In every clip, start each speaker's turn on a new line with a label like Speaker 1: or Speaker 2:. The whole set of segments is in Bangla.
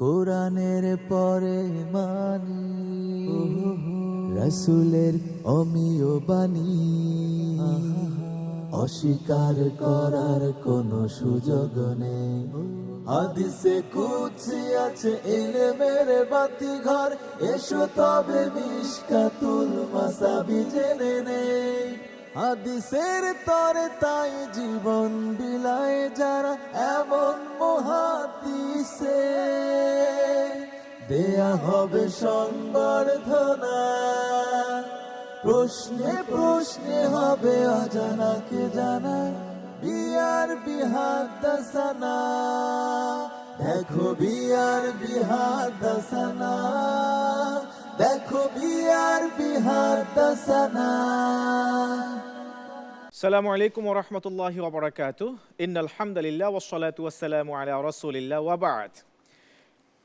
Speaker 1: কোরআনের পরে মানি রাসূলের অমীয় বাণী, অস্বীকার করার কোনো সুযোগ নেই। হাদিসে কুদসি আছে ইলমের বাতিঘর, এসো তবে মিশকাতুল মাসাবি জেনে নেই। হাদিসের তরে তাই জীবন বিলায় যারা, এমন মুহাদ্দিসে দেয়া হবে সংবর্ধনা। প্রশ্নে প্রশ্নে হবে অজানাকে জানা, বিয়ার বিহাদাসানা। দেখো বিয়ার বিহাদাসানা, দেখো বিয়ার বিহাদাসানা।
Speaker 2: আসসালামু আলাইকুম ওয়া রাহমাতুল্লাহি ওয়া বারাকাতুহু। ইন্নাল হামদুলিল্লাহ ওয়াসসালাতু ওয়াসসালামু আলা রাসূলিল্লাহ ওয়া বা'দ।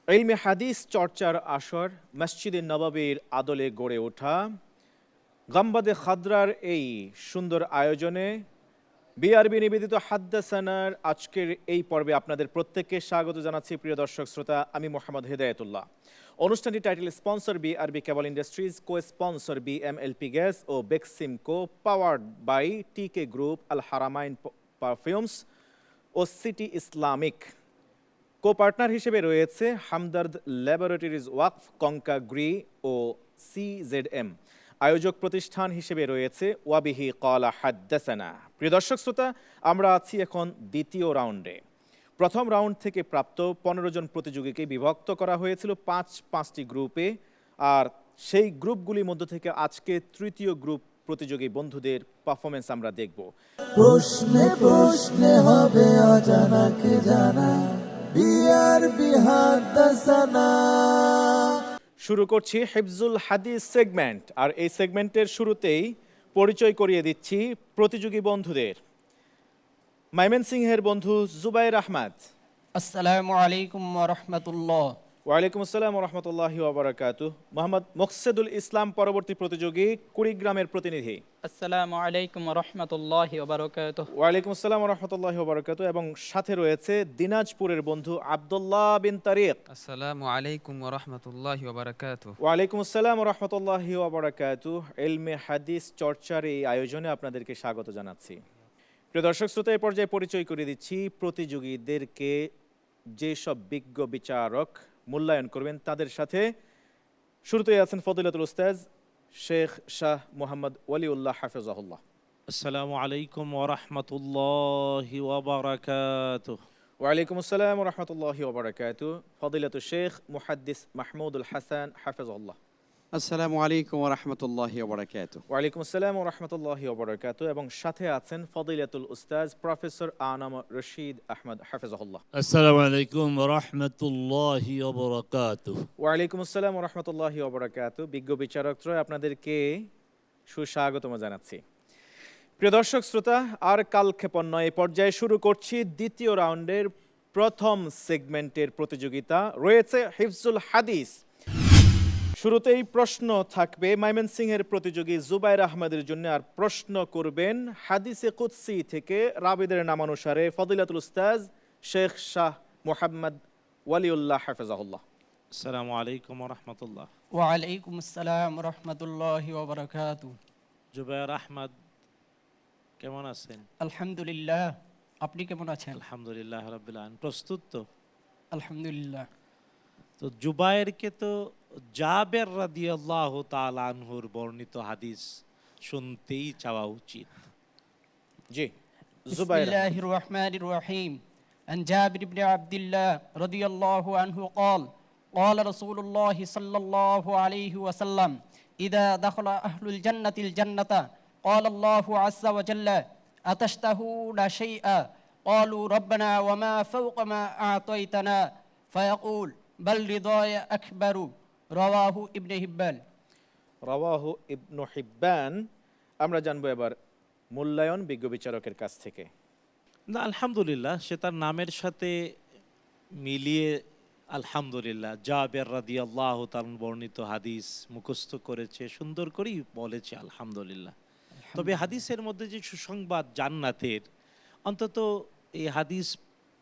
Speaker 2: ইলমে হাদিস চর্চার আসর মসজিদে নববীর আদলে গড়ে ওঠা গাম্বাদে খাদরার এই সুন্দর আয়োজনে বিআরবি নিবেদিত হাদ্দাসানার আজকের এই পর্বে আপনাদের প্রত্যেককে স্বাগত জানাচ্ছি। প্রিয় দর্শক শ্রোতা, আমি মোহাম্মদ হেদায়েতুল্লাহ। অনুষ্ঠানটি title sponsor BRB cable industries, co sponsor BMLP gas ও Beximco, powered by TK group, Al Haramain perfumes ও সিটি ইসলামিক। কো পার্টনার হিসেবে রয়েছে হামদর্দ ল্যাবরেটরিজ ওয়াকফ, কঙ্কা গ্রি ও সিজেডএম। আয়োজক প্রতিষ্ঠান হিসেবে রয়েছে ওয়াবিহি ক্বালা হাদ্দাসানা। প্রিয় দর্শক শ্রোতা, আমরা আছি এখন দ্বিতীয় রাউন্ডে। প্রথম রাউন্ড থেকে প্রাপ্ত 15 জন প্রতিযোগীকে বিভক্ত করা হয়েছিল পাঁচটি গ্রুপে, আর সেই গ্রুপগুলির মধ্য থেকে আজকে তৃতীয় গ্রুপ প্রতিযোগী বন্ধুদের পারফরমেন্স আমরা দেখব।
Speaker 1: প্রশ্নে প্রশ্নে হবে অজানাকে জানা, বিয়ার বিহাদাসানা।
Speaker 2: শুরু করছি হিফজুল হাদিস সেগমেন্ট, আর এই সেগমেন্টের শুরুতেই পরিচয় করিয়ে দিচ্ছি প্রতিযোগী বন্ধুদের। ময়মনসিংহের বন্ধু জুবাইর আহমদ।
Speaker 3: আসসালামু আলাইকুম ওয়া রাহমাতুল্লাহ।
Speaker 2: ওয়ালাইকুম আসসালাম ওয়া রাহমাতুল্লাহি ওয়া বারাকাতুহু। মোহাম্মদ মুকসেদুল ইসলাম পরবর্তী প্রতিযোগী, কুড়িগ্রামের প্রতিনিধি।
Speaker 3: আসসালামু আলাইকুম ওয়া রাহমাতুল্লাহি ওয়া বারাকাতুহু।
Speaker 2: ওয়ালাইকুম আসসালাম ওয়া রাহমাতুল্লাহি ওয়া বারাকাতুহু। এবং সাথে রয়েছে দিনাজপুরের বন্ধু আব্দুল্লাহ বিন তারিক।
Speaker 4: আসসালামু আলাইকুম ওয়া রাহমাতুল্লাহি ওয়া বারাকাতুহু।
Speaker 2: ওয়ালাইকুম আসসালাম ওয়া রাহমাতুল্লাহি ওয়া বারাকাতুহু। ইলমে হাদিস চর্চার এই আয়োজনে আপনাদেরকে স্বাগত জানাচ্ছি। প্রিয় দর্শক শ্রোতা, এই পর্যায়ে পরিচয় করে দিচ্ছি প্রতিযোগীদেরকে। যেসব বিজ্ঞ বিচারক মূল্যায়ন করবেন তাদের সাথে শুরুতেই আছেন ফদিলাতুল উস্তাজ শেখ শাহ মোহাম্মদ ওয়ালিউল্লাহ হাফিজাহুল্লাহ।
Speaker 5: আসসালামু আলাইকুম ওয়া রাহমাতুল্লাহি ওয়া বারাকাতুহু।
Speaker 2: ওয়ালাইকুম আসসালাম ওয়া রাহমাতুল্লাহি ওয়া বারাকাতুহু। ফদিলাতুল শেখ মুহাদ্দিস মাহমুদুল হাসান হাফিজাহুল্লাহ।
Speaker 6: আসসালামু আলাইকুম ওয়া রাহমাতুল্লাহি ওয়া বারাকাতুহু।
Speaker 2: ওয়ালাইকুম আসসালাম ওয়া রাহমাতুল্লাহি ওয়া বারাকাতুহু। এবং সাথে আছেন ফদিলাতুল উস্তাজ প্রফেসর আনাম রশিদ আহমদ হাফিজাহুল্লাহ।
Speaker 7: আসসালামু আলাইকুম ওয়া রাহমাতুল্লাহি ওয়া বারাকাতুহু।
Speaker 2: ওয়ালাইকুম আসসালাম ওয়া রাহমাতুল্লাহি ওয়া বারাকাতুহু। বিজ্ঞ বিচারকত্রয় আপনাদেরকে সুস্বাগতম জানাচ্ছি। প্রিয় দর্শক শ্রোতা, আর কালক্ষেপণ নয়, এই পর্যায়ে শুরু করছি দ্বিতীয় রাউন্ডের প্রথম সেগমেন্টের প্রতিযোগিতা। রয়েছে হিফজুল হাদিস। শুরুতেই প্রশ্ন থাকবে ময়মনসিংহের প্রতিযোগী জুবাইর আহমদের জন্য, আর প্রশ্ন করবেন হাদিসে কুদসি থেকে রাবিদের নামানুসারে ফদিলাতুল উস্তাজ শেখ শাহ মোহাম্মদ ওয়ালিউল্লাহ হাফিজাহুল্লাহ।
Speaker 5: আসসালামু আলাইকুম ওয়া রাহমাতুল্লাহ।
Speaker 3: ওয়া আলাইকুম আসসালাম ওয়া রাহমাতুল্লাহি ওয়া বারাকাতুহু।
Speaker 5: জুবাইর আহমদ কেমন আছেন?
Speaker 3: আলহামদুলিল্লাহ, আপনি কেমন আছেন?
Speaker 5: আলহামদুলিল্লাহ রাব্বিল আলামিন। প্রস্তুত তো?
Speaker 3: আলহামদুলিল্লাহ।
Speaker 5: তো জুবাইরকে তো জাবের রাদিয়াল্লাহু তাআলা আনহুর বর্ণিত হাদিস শুনতেই চাওয়া উচিত।
Speaker 2: জি, জুবাইর।
Speaker 3: বিসমিল্লাহির রহমানির রহিম। عن جابر بن عبد الله رضي الله عنه قال قال رسول الله صلى الله عليه وسلم إذا دخل أهل الجنة الجنة قال الله عز وجل أتشتهون شيئا قالوا ربنا وما فوق ما أعطيتنا فيقول بل رضاي أكبر رواه ابن حبان।
Speaker 2: রাওয়াহু ইবনু হিব্বান। আমরা জানবো এবার মূল্যায়ন বিজ্ঞ বিচারকের কাছ থেকে।
Speaker 5: না, আলহামদুলিল্লাহ, সে তার নামের সাথে মিলিয়ে আলহামদুলিল্লাহ জাবের রাদিয়াল্লাহু তাআলা বর্ণিত হাদিস মুখস্থ করেছে, সুন্দর করেই বলেছে আলহামদুলিল্লাহ। তবে হাদিসের মধ্যে যে সুসংবাদ জান্নাতের, অন্তত এই হাদিস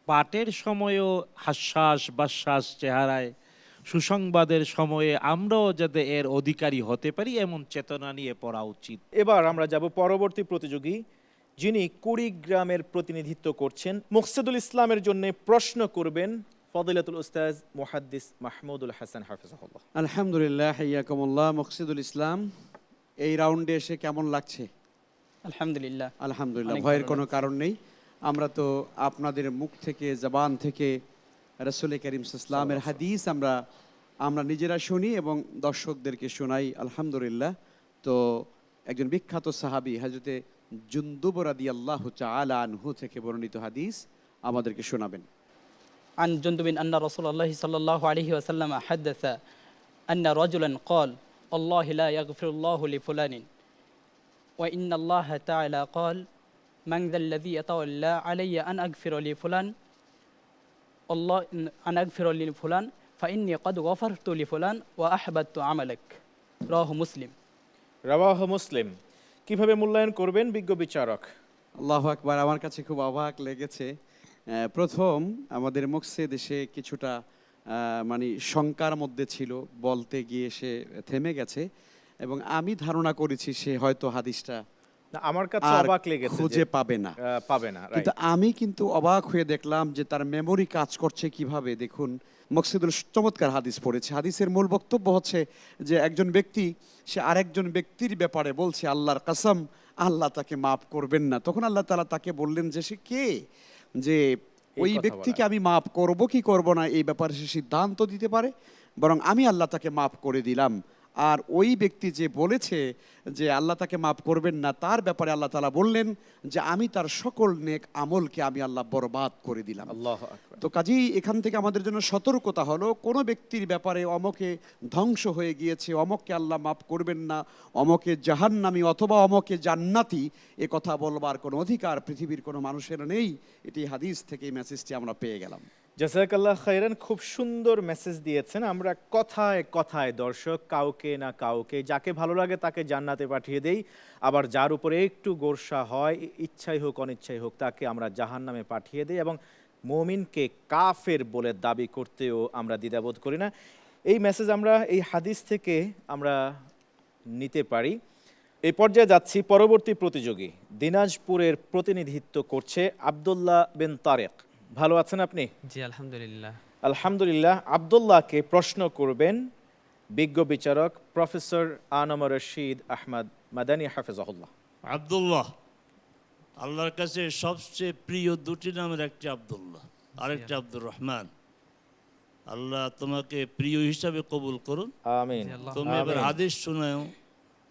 Speaker 5: পাঠের সময়ও হাস্যাস বাশ্বাস চেহারায়, সুসংবাদের সময়ে আমরাও যাতে এর অধিকারী হতে পারি এমন চেতনা নিয়ে পড়া উচিত।
Speaker 2: এবার আমরা যাব পরবর্তী প্রতিযোগী, যিনি কুড়িগ্রামের প্রতিনিধিত্ব করছেন। মুকসিদুল ইসলামের জন্য প্রশ্ন করবেন ফদিলাতুল উস্তাজ মুহাদ্দিস মাহমুদুল হাসান হাফিজাহুল্লাহ।
Speaker 6: আলহামদুলিল্লাহ, হাইয়াকুমুল্লাহ। মুকসিদুল ইসলাম, এই রাউন্ডে এসে কেমন লাগছে?
Speaker 3: আলহামদুলিল্লাহ।
Speaker 6: আলহামদুলিল্লাহ,
Speaker 3: অনেক
Speaker 6: ভয়ের
Speaker 3: ভালো
Speaker 6: কোনো কারণ নেই। আমরা তো আপনাদের মুখ থেকে, জবান থেকে রাসূল করিম সাল্লাল্লাহু হাদিস আমরা নিজেরা শুনি এবং দর্শকদেরকে শোনাই, আলহামদুলিল্লাহ। তো একজন বিখ্যাত সাহাবী হযরতে জুনদুব রাদিয়াল্লাহু তাআলা আনহু থেকে বর্ণিত হাদিস আমাদেরকে শোনাবেন।
Speaker 3: عن جندب أن رسول الله صلى الله عليه وسلم حدث أن رجلا قال الله لا يغفر الله لفلان وإن الله تعالى قال من ذا الذي يتولى علي أن أغفر لفلان الله أن أغفر لفلان فإني قد غفرت لفلان وأحببت عملك رواه مسلم।
Speaker 2: রাওয়াহ মুসলিম। কিভাবে মূল্যায়ন করবেন বিজ্ঞ বিচারক?
Speaker 6: আল্লাহু আকবার, আমার কাছে খুব অবাক লেগেছে। প্রথম আমাদের মুকসিদ এসে কিছুটা মানে শঙ্কার মধ্যে ছিল, বলতে গিয়ে সে থেমে গেছে এবং আমি ধারণা করেছি সে হয়তো হাদিসটা
Speaker 2: না, আমার কাছে
Speaker 6: আর
Speaker 2: অবাক লেগেছে
Speaker 6: খুঁজে
Speaker 2: যে
Speaker 6: পাবে না।
Speaker 2: পাবে না,
Speaker 6: কিন্তু
Speaker 2: right?
Speaker 6: আমি কিন্তু অবাক হয়ে দেখলাম যে তার মেমোরি কাজ করছে কিভাবে। দেখুন, মকসিদুল চমৎকার হাদিস পড়েছে। হাদিসের মূল বক্তব্য হচ্ছে যে একজন ব্যক্তি সে আরেকজন ব্যক্তির ব্যাপারে বলছে আল্লাহর কসম আল্লাহ তাকে মাফ করবেন না। তখন আল্লাহ তাআলা তাকে বললেন যে সে কে, যে ওই
Speaker 2: কথা
Speaker 6: ব্যক্তিকে
Speaker 2: বলা।
Speaker 6: আমি মাফ করব কি করব না এই ব্যাপারে সে সিদ্ধান্ত দিতে পারে, বরং আমি আল্লাহ তাকে মাফ করে দিলাম। আর ওই ব্যক্তি যে বলেছে যে আল্লাহ তাকে মাফ করবেন না, তার ব্যাপারে আল্লাহ তাআলা বললেন যে আমি তার সকল নেক আমলকে আমি আল্লাহ বরবাদ করে দিলাম।
Speaker 2: আল্লাহু আকবার।
Speaker 6: তো কাজেই এখান থেকে আমাদের জন্য সতর্কতা হলো, কোনো ব্যক্তির ব্যাপারে অমকে ধ্বংস হয়ে গিয়েছে, অমককে আল্লাহ মাফ করবেন না, অমকে জাহান্নামী অথবা অমকে জান্নাতি, এ কথা বলবার কোনো অধিকার পৃথিবীর কোনো মানুষের নেই। এটি হাদিস থেকে এই মেসেজটি আমরা পেয়ে গেলাম।
Speaker 2: জাযাকাল্লাহ খাইরান, খুব সুন্দর মেসেজ দিয়েছেন। আমরা কথায় কথায় দর্শক কাউকে না কাউকে, যাকে ভালো লাগে তাকে জান্নাতে পাঠিয়ে দেই, আবার যার উপরে একটু গোরসা হয়, ইচ্ছাই হোক অনিচ্ছাই হোক, তাকে আমরা জাহান্নামে পাঠিয়ে দেই এবং মুমিনকে কাফের বলে দাবি করতেও আমরা দ্বিধাবোধ করি না। এই মেসেজ আমরা এই হাদিস থেকে আমরা নিতে পারি। এই পর্যায়ে যাচ্ছি পরবর্তী প্রতিযোগী, দিনাজপুরের প্রতিনিধিত্ব করছে আব্দুল্লাহ বিন তারেক। ভালো আছেন আপনি?
Speaker 4: জি আলহামদুলিল্লাহ।
Speaker 2: আলহামদুলিল্লাহ। আব্দুল্লাহকে প্রশ্ন করবেন বিজ্ঞ বিচারক প্রফেসর আনম রশিদ আহমদ মাদানী হাফিজাহুল্লাহ।
Speaker 7: আব্দুল্লাহ, আল্লাহর কাছে সবচেয়ে প্রিয় দুটি নামের একটি আব্দুল্লাহ, আরেকটি আব্দুর রহমান। আল্লাহ তোমাকে প্রিয় হিসাবে কবুল করুন।
Speaker 2: আমিন।
Speaker 4: জি, আল্লাহ।
Speaker 7: তুমি এবার
Speaker 2: আমিন।
Speaker 7: হাদিস শোনাও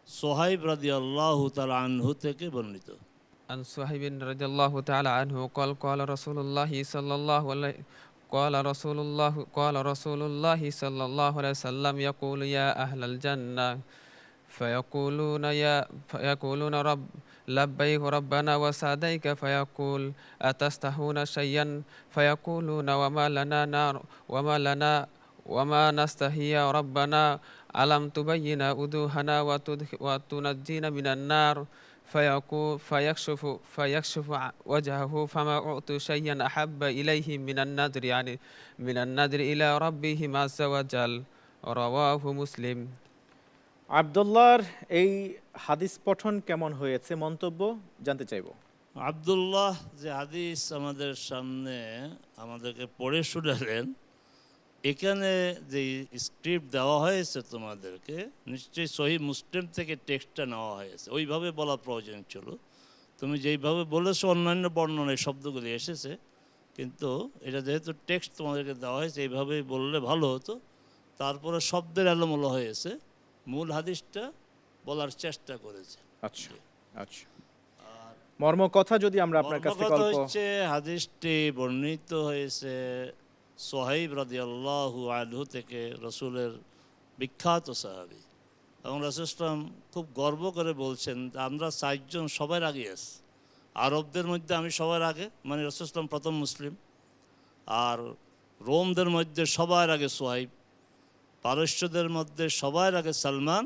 Speaker 7: সোহাইব রাদিয়াল্লাহু তাআলা আনহু থেকে বর্ণিত।
Speaker 4: عن صهيب رضي الله تعالى عنه قال قال رسول الله صلى الله عليه قال رسول الله صلى الله عليه وسلم يقول يا أهل الجنة فيقولون رب لبيك ربنا وسعديك فيقول أتستحون شيئا فيقولون وما نستحي يا ربنا ألم تبين وجوهنا وتنجينا من النار فيكشف وجهه فما أعطوا شيئا أحب إليه من النذر إلى ربهم عز وجل رواه مسلم।
Speaker 2: আব্দুল্লাহর এই হাদিস পঠন কেমন হয়েছে মন্তব্য জানতে চাইব।
Speaker 7: আব্দুল্লাহ যে হাদিস আমাদের সামনে আমাদেরকে পড়ে শোনালেন, এখানে যে স্ক্রিপ্ট দেওয়া হয়েছে তোমাদেরকে, নিশ্চয়ই সহিহ মুসলিম থেকে টেক্সটটা নেওয়া হয়েছে, ওইভাবে বলা প্রয়োজন ছিল। তুমি যেইভাবে বলেছো অন্যান্য বর্ণনায় শব্দগুলি এসেছে, কিন্তু এটা যেহেতু টেক্সট তোমাদেরকে দেওয়া হয়েছে এইভাবেই বললে ভালো হতো। তারপরে শব্দের এলোমেলো হয়েছে, মূল হাদিসটা বলার চেষ্টা করেছে।
Speaker 2: আচ্ছা আচ্ছা, মর্ম কথা যদি আমরা আপনার কাছ থেকে
Speaker 7: মর্মকথা
Speaker 2: অল্প।
Speaker 7: হচ্ছে হাদিসটি বর্ণিত হয়েছে সোহাইব রাদিয়াল্লাহু আনহু থেকে, রসুলের বিখ্যাত সাহাবী, এবং রাসূল ইসলাম খুব গর্ব করে বলছেন আমরা 4 জন সবার আগে আছি। আরবদের মধ্যে আমি সবার আগে, মানে রাসূল ইসলাম প্রথম মুসলিম। আর রোমদের মধ্যে সবার আগে সোহাইব, পারস্যদের মধ্যে সবার আগে সালমান,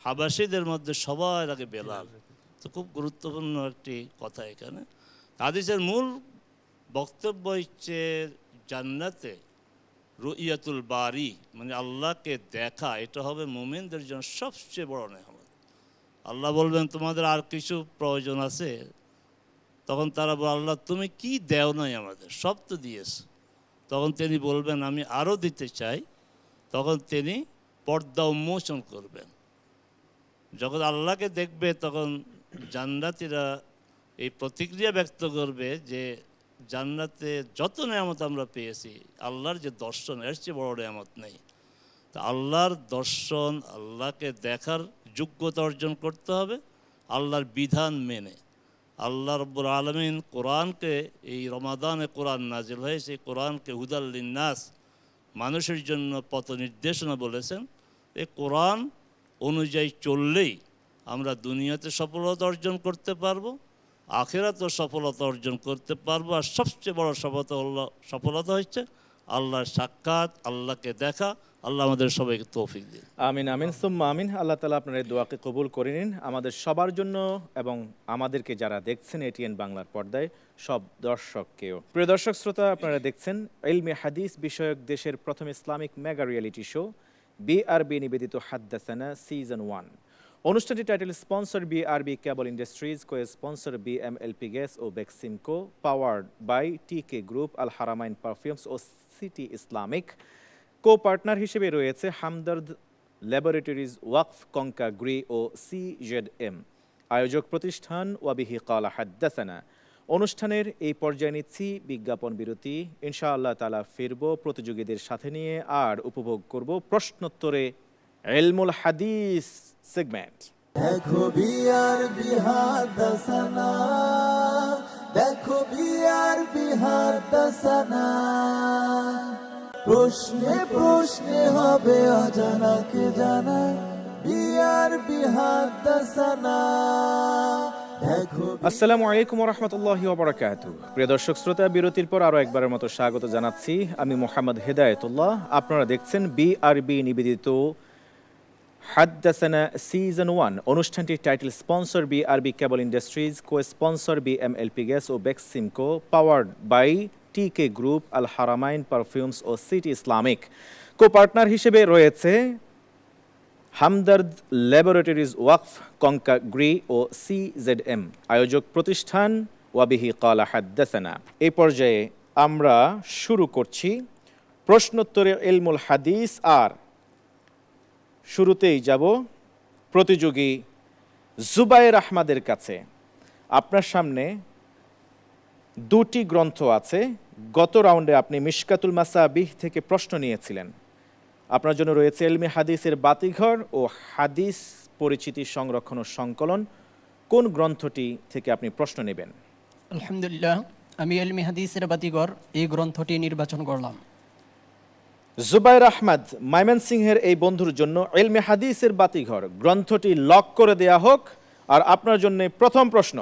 Speaker 7: হাবাসীদের মধ্যে সবার আগে বেলাল। তো খুব গুরুত্বপূর্ণ একটি কথা এখানে। হাদিসের মূল বক্তব্য হচ্ছে জান্নাতে রুইয়াতুল বারি মানে আল্লাহকে দেখা, এটা হবে মুমিনদের জন্য সবচেয়ে বড় নেয়ামত। আল্লাহ বলবেন তোমাদের আর কিছু প্রয়োজন আছে? তখন তারা বলে আল্লাহ তুমি কি দেও নাই আমাদের, সব তো দিয়েছ। তখন তিনি বলবেন আমি আরও দিতে চাই। তখন তিনি পর্দা উন্মোচন করবেন। যখন আল্লাহকে দেখবে তখন জান্নাতীরা এই প্রতিক্রিয়া ব্যক্ত করবে যে জান্নাতে যত নেয়ামত আমরা পেয়েছি, আল্লাহর যে দর্শন এর চেয়ে বড় নেয়ামত নেই। তা আল্লাহর দর্শন, আল্লাহকে দেখার যোগ্যতা অর্জন করতে হবে আল্লাহর বিধান মেনে। আল্লাহ রব্বুল আলামিন কোরআনকে, এই রমাদানে কোরআন নাজিল হয়েছে, এই কোরআনকে হুদাল লিন্নাস, মানুষের জন্য পথ নির্দেশনা বলেছেন। এই কোরআন অনুযায়ী চললেই আমরা দুনিয়াতে সফলতা অর্জন করতে পারবো, আখিরাতেও সফলতা অর্জন করতে পারবো। আর সবচেয়ে বড় সফলতা হচ্ছে আল্লাহর সাক্ষাৎ, আল্লাহকে দেখা। আল্লাহ আমাদের সবাইকে তৌফিক দিন।
Speaker 2: আমিন আমিন সুম্মা আমিন। আল্লাহ তাআলা আপনার এই দোয়াকে কবুল করে নিন আমাদের সবার জন্য এবং আমাদেরকে যারা দেখছেন এটিএন বাংলার পর্দায় সব দর্শককেও। প্রিয় দর্শক শ্রোতা, আপনারা দেখছেন ইলমে হাদিস বিষয়ক দেশের প্রথম Islamic mega reality show BRB নিবেদিত হাদ্দাসানা সিজন 1। অনুষ্ঠানটি title sponsor BRB cable industries, co sponsor BMLP gas ও Beximco, powered by TK group, Al Haramain perfumes ও সিটি ইসলামিক। কো পার্টনার হিসেবে রয়েছে হামদর্দ ল্যাবরেটরিজ, ওয়াকফ, কঙ্কা গ্রি ও সিজেডএম। আয়োজক প্রতিষ্ঠান ওয়াবিহি কালা হাদ্দাসানা। অনুষ্ঠানের এই পর্যায়ে নিচ্ছি বিজ্ঞাপন বিরতি। ইনশাআল্লাহ তাআলা ফিরব প্রতিযোগীদের সাথে নিয়ে আর উপভোগ করব প্রশ্নোত্তরে ইলমুল হাদিস সেগমেন্ট।
Speaker 1: দেখো বিআরবি হাদ্দাসানা, দেখো বিআরবি হাদ্দাসানা। প্রশ্নে প্রশ্নে হবে অজানাকে জানা, বিআরবি হাদ্দাসানা।
Speaker 2: আসসালামু আলাইকুম ওয়া রাহমাতুল্লাহি ওয়া বারাকাতুহু। প্রিয় দর্শক শ্রোতা, বিরতির পর আরো একবারের মতো স্বাগত জানাচ্ছি। আমি মোহাম্মদ হেদায়েতুল্লাহ। আপনারা দেখছেন বিআরবি নিবেদিত হাদ্দাসানা সিজন 1। অনুষ্ঠানটির title sponsor BRB cable industries, co sponsor BMLP gas ও Beximco, powered by TK group, Al Haramain perfumes ও সিটি ইসলামিক। কো পার্টনার হিসেবে রয়েছে হামদর্দ ল্যাবরেটরিজ, ওয়াকফ, কঙ্কা গ্রি ও সিজেডএম। আয়োজক প্রতিষ্ঠান ওয়াবিহি কালা হাদ্দাসানা। এই পর্যায়ে আমরা শুরু করছি প্রশ্নোত্তরে ইলমুল হাদিস। আর শুরুতেই যাব প্রতিযোগী জুবায়ের আহমদের কাছে। আপনার সামনে দুটি গ্রন্থ আছে। গত রাউন্ডে আপনি মিশকাতুল মাসাবিহ থেকে প্রশ্ন নিয়েছিলেন। আপনার জন্য রয়েছে ইলমে হাদিসের বাতিঘর ও হাদিস পরিচিতি সংরক্ষণ ও সংকলন। কোন গ্রন্থটি থেকে আপনি প্রশ্ন নেবেন?
Speaker 3: আলহামদুলিল্লাহ, আমি ইলমে হাদিসের বাতিঘর এই গ্রন্থটি নির্বাচন করলাম।
Speaker 2: জুবায়ের আহমদ ময়মনসিংহের এই বন্ধুর জন্য ইলমে হাদিসের বাতিঘর গ্রন্থটি লক করে দেয়া হোক। আর আপনার জন্য প্রথম প্রশ্ন,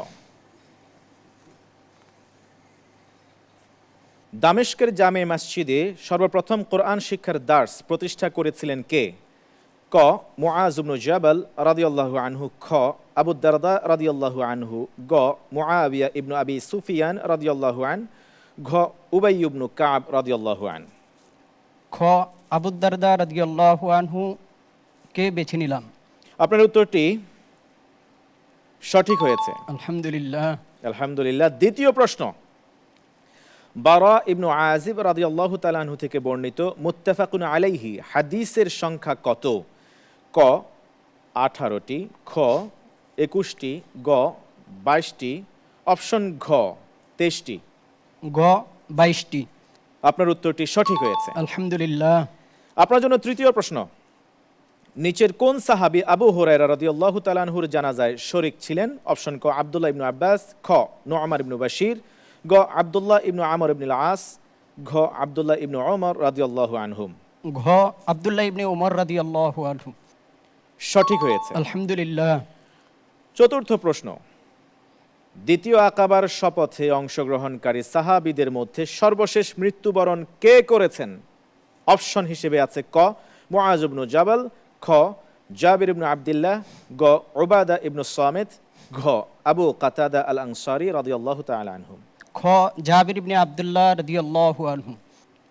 Speaker 2: দামেস্কের জামে মসজিদে সর্বপ্রথম কোরআন শিক্ষার দার্স প্রতিষ্ঠা করেছিলেন কে? ক মুআজ ইবনে জাবাল রাদিয়াল্লাহু আনহু, খ আবু দারদা রাদিয়াল্লাহু আনহু, গ মুআবিয়া ইবনে আবি সুফিয়ান রাদিয়াল্লাহু আন, ঘ উবাই ইবনে কাব রাদিয়াল্লাহু আন।
Speaker 3: খ আবু দারদা রাদিয়াল্লাহু আনহু কে বেছে নিলাম।
Speaker 2: আপনার উত্তরটি সঠিক হয়েছে,
Speaker 3: আলহামদুলিল্লাহ।
Speaker 2: আলহামদুলিল্লাহ। দ্বিতীয় প্রশ্ন, বারা ইবনু আজিব রাদিয়াল্লাহু তাআলা আনহু থেকে বর্ণিত মুত্তাফাকুন আলাইহি হাদিসের সংখ্যা কত? ক 18টি, খ 21টি, গ 22টি, অপশন ঘ 23টি।
Speaker 3: গ 22টি।
Speaker 2: আপনার উত্তরটি সঠিক হয়েছে,
Speaker 3: আলহামদুলিল্লাহ।
Speaker 2: আপনার জন্য তৃতীয় প্রশ্ন, নিচের কোন সাহাবী আবু হুরায়রা রাদিয়াল্লাহু তাআলা আনহুর জানাজায় শরীক ছিলেন? অপশন ক আব্দুল্লাহ ইবনু আব্বাস, খ নুআমান ইবনু বাশির, গ আব্দুল্লাহ ইবনু আমর ইবনুল আস, ঘ আব্দুল্লাহ ইবনু ওমর রাদিয়াল্লাহু আনহুম।
Speaker 3: ঘ আব্দুল্লাহ ইবনে ওমর রাদিয়াল্লাহু আনহু।
Speaker 2: সঠিক হয়েছে,
Speaker 3: আলহামদুলিল্লাহ।
Speaker 2: চতুর্থ প্রশ্ন, দ্বিতীয় আকাবার শপথে অংশগ্রহণকারী সাহাবীদের মধ্যে সর্বশেষ মৃত্যুবরণ কে করেছেন? অপশন হিসেবে আছে ক মুআজ ইবনু জাবাল, খ জাবির ইবনু আব্দুল্লাহ, গ উবাদা ইবনু সামিত, ঘ আবু কাতাদা আল আনসারী রাদিয়াল্লাহু তাআলা আনহু।
Speaker 3: খ জাবির ইবনে আব্দুল্লাহ রাদিয়াল্লাহু আনহু।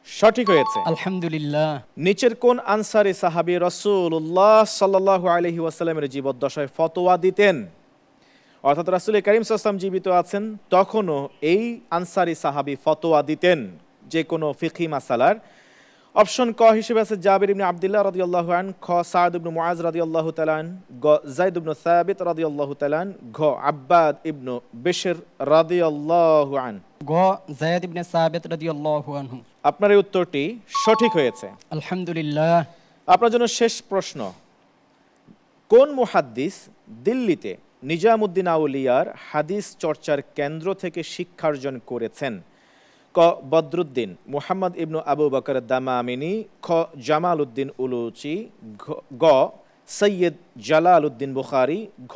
Speaker 2: সঠিক হয়েছে।
Speaker 3: আলহামদুলিল্লাহ।
Speaker 2: নিচের কোন আনসারী সাহাবী রাসূলুল্লাহ সাল্লাল্লাহু আলাইহি ওয়াসাল্লামের জীবদ্দশায় ফতোয়া দিতেন? অর্থাৎ রাসূল করিম সাল্লাল্লাহু আলাইহি ওয়াসাল্লাম জীবিত আছেন তখনও এই আনসারী সাহাবী ফতোয়া দিতেন যে কোনো ফিকহি মাসালার। অপশন ক হিসেবে আছে জাবির ইবনে আব্দুল্লাহ রাদিয়াল্লাহু আন, খ সাদ ইবনে মুআজ রাদিয়াল্লাহু তাআলা আন, গ যায়েদ ইবনে সাবিত রাদিয়াল্লাহু তাআলা আন, ঘ আব্বাদ ইবনে বিশর রাদিয়াল্লাহু আন।
Speaker 3: গ যায়েদ ইবনে সাবিত রাদিয়াল্লাহু আনহু।
Speaker 2: আপনার এই উত্তরটি সঠিক হয়েছে।
Speaker 3: আলহামদুলিল্লাহ।
Speaker 2: আপনার জন্য শেষ প্রশ্ন, কোন মুহাদ্দিস দিল্লিতে নিজামুদ্দিন আউলিয়ার হাদিস চর্চার কেন্দ্র থেকে শিক্ষার্জন করেছেন? ক বদরুদ্দিন মুহাম্মদ ইবনু আবু বকর দামামিনি, খ জামাল উদ্দিন উলুচি, গ সৈয়দ জালাল উদ্দিন বুখারি, ঘ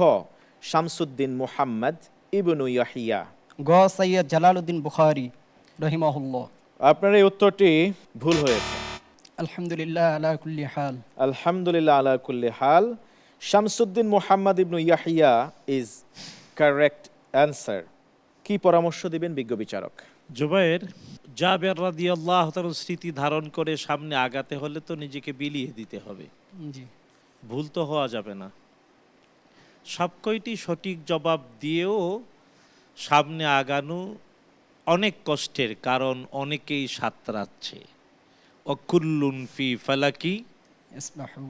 Speaker 2: শামসুদ্দিন মুহাম্মদ ইবনু ইয়াহিয়া।
Speaker 3: গ সৈয়দ জালালউদ্দিন বুখারী রাহিমাহুল্লাহ।
Speaker 2: আপনার এই উত্তরটি ভুল হয়েছে।
Speaker 3: আলহামদুলিল্লাহ আলা কুল্লি হাল।
Speaker 2: আলহামদুলিল্লাহ আলা কুল্লি হাল। শামসুদ্দিন মুহাম্মদ ইবনু ইয়াহিয়া ইজ কারেক্ট অ্যান্সার। কি পরামর্শ দিবেন বিজ্ঞ বিচারক?
Speaker 5: জুবায়ের, জাবের রাদিয়াল্লাহু তাআলার স্মৃতি ধারণ করে সামনে আগাতে হলে তো নিজেকে বিলিয়ে দিতে হবে,
Speaker 3: জি।
Speaker 5: ভুল তো হওয়া যাবে না। সব কয়টি সঠিক জবাব দিয়েও সামনে আগানো অনেক কষ্টের, কারণ অনেকেই সাঁতরাচ্ছে। অকুল্লুন ফি ফালাকি,
Speaker 3: ইসমাহু।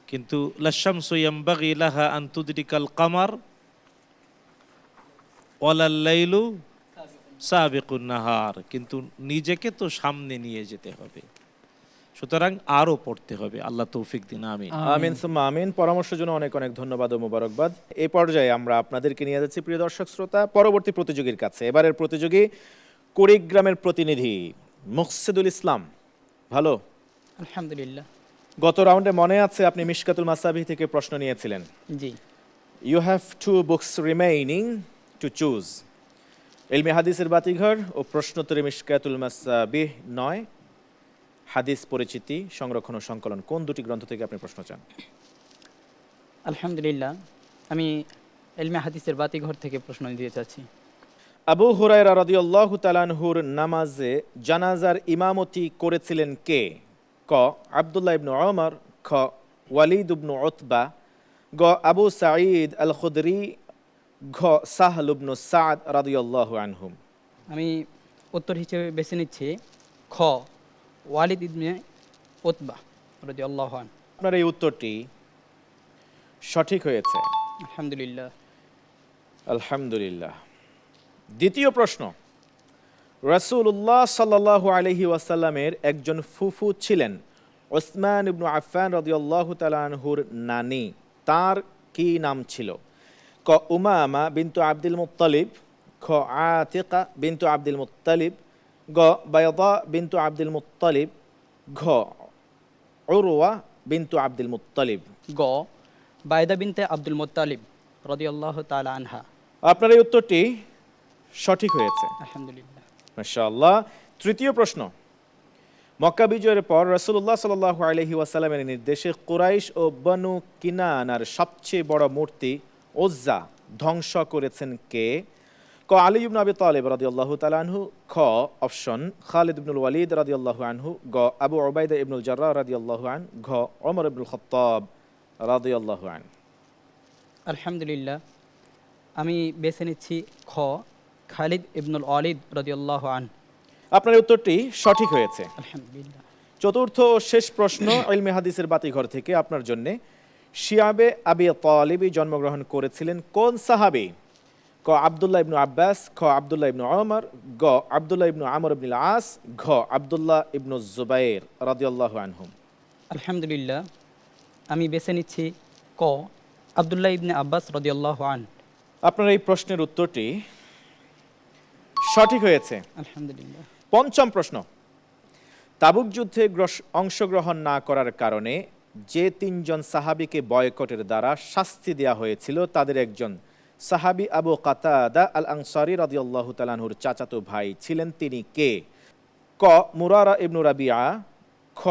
Speaker 5: কিন্তু লাশামসু ইয়ামবাগি লাহা আন তুদরিকাল কামার ওয়ালাল লাইলু সাবিকুন নাহার, কিন্তু নিজেকে তো সামনে নিয়ে যেতে হবে, সুতরাং আরও পড়তে হবে। আল্লাহ তৌফিক দিন, আমিন।
Speaker 2: আমিন সুম্মা আমিন। পরামর্শের জন্য অনেক অনেক ধন্যবাদ ও মোবারকবাদ। এই পর্যায়ে আমরা আপনাদেরকে নিয়ে যাচ্ছি প্রিয় দর্শক শ্রোতা পরবর্তী প্রতিযোগীর কাছে। এবারের প্রতিযোগী কুড়িগ্রামের প্রতিনিধি মুকসিদুল ইসলাম। ভালো,
Speaker 3: আলহামদুলিল্লাহ।
Speaker 2: গত রাউন্ডে মনে আছে আপনি মিশকাতুল মাসাবিহ থেকে প্রশ্ন নিয়েছিলেন।
Speaker 3: জি।
Speaker 2: You have 2 books remaining to choose. ইলমে হাদিসের বাতিঘর ও প্রশ্নোত্তরে মিশকাতুল মাসাবিহ 9, হাদিস পরিচিতি সংরক্ষণ ও সংকলন, কোন দুটি গ্রন্থ থেকে আপনি প্রশ্ন চান?
Speaker 8: আলহামদুলিল্লাহ, আমি ইলমে হাদিসের বাতিঘর থেকে প্রশ্ন দিতে চাচ্ছি।
Speaker 2: আবু হুরায়রা রাদিয়াল্লাহু তাআলা আনহুর নামাজে জানাজার ইমামতি করেছিলেন কে? ক আব্দুল্লাহ ইবনে ওমর, খ ওয়ালিদ ইবনে উতবা, গ আবু সাঈদ আল খুদরি, ঘ সাহল ইবনে সাদ রাদিয়াল্লাহু আনহুম।
Speaker 8: আমি উত্তর হিসেবে বেছে নিচ্ছি খ ওয়ালিদ ইবনে উতবা রাদিয়াল্লাহু আনহু।
Speaker 2: আপনার এই উত্তরটি সঠিক হয়েছে।
Speaker 8: আলহামদুলিল্লাহ।
Speaker 2: আলহামদুলিল্লাহ। দ্বিতীয় প্রশ্ন, রাসূলুল্লাহ সাল্লাল্লাহু আলাইহি ওয়াসাল্লামের একজন ফুফু ছিলেন ওসমান ইবনু আফফান রাদিয়াল্লাহু তাআলা আনহুর নানি, তার কি নাম ছিল? ক উমামা বিনতু আব্দুল মুত্তালিব, খ আতিকা বিনতু আব্দুল মুত্তালিব, গ বায়দা বিনতু আব্দুল মুত্তালিব, ঘ উরওয়া বিনতু আব্দুল মুত্তালিব।
Speaker 8: গ বায়দা বিনতে আব্দুল মুত্তালিব রাদিয়াল্লাহু তাআলা আনহা।
Speaker 2: আপনার এই উত্তরটি সঠিক হয়েছে।
Speaker 8: আলহামদুলিল্লাহ।
Speaker 2: মাশাআল্লাহ। তৃতীয় প্রশ্ন, মক্কা বিজয়ের পর রাসূলুল্লাহ সাল্লাল্লাহু আলাইহি ওয়াসাল্লামের নির্দেশে কুরাইশ ও বনু কিনানার সবচেয়ে বড় মূর্তি উজ্জা ধ্বংস করেছেন কে? ক আলী ইবনে আবি তালিব রাদিয়াল্লাহু তাআলা আনহু, খ অপশন খালিদ ইবনুল ওয়ালিদ রাদিয়াল্লাহু আনহু, গ আবু উবাইদা ইবনুল জাররাহ রাদিয়াল্লাহু আন, ঘ ওমর ইবনুল খাত্তাব রাদিয়াল্লাহু আন।
Speaker 8: আলহামদুলিল্লাহ, আমি বেছে নিচ্ছি খ খালিদ ইবনুল ওয়ালিদ রাদিয়াল্লাহু আন।
Speaker 2: আপনার উত্তরটি সঠিক হয়েছে।
Speaker 8: আলহামদুলিল্লাহ।
Speaker 2: চতুর্থ ও শেষ প্রশ্ন ইলমে হাদিসের বাতিঘর থেকে আপনার জন্য, শিয়াবে আবি তালিবি জন্মগ্রহণ করেছিলেন কোন সাহাবী? ক আব্দুল্লাহ ইবনু আব্বাস, খ আব্দুল্লাহ ইবনু ওমর, গ আব্দুল্লাহ ইবনু আমর ইবনুল আস, ঘ আব্দুল্লাহ ইবনু জুবাইর রাদিয়াল্লাহু আনহুম।
Speaker 8: আলহামদুলিল্লাহ, আমি বেছে নিচ্ছি ক আব্দুল্লাহ ইবনে আব্বাস রাদিয়াল্লাহু আন।
Speaker 2: আপনার এই প্রশ্নের উত্তরটি সঠিক হয়েছে।
Speaker 8: আলহামদুলিল্লাহ।
Speaker 2: পঞ্চম প্রশ্ন, তাবুক যুদ্ধে অংশগ্রহণ না করার কারণে যে 3 জন সাহাবীকে বয়কটের দ্বারা শাস্তি দেওয়া হয়েছিল তাদের একজন সাহাবী আবু কাতাদা আল আনসারী রাদিয়াল্লাহু তাআলা আনহুর চাচাতো ভাই ছিলেন, তিনি কে? ক মুরারা ইবনু রাবিআ, খ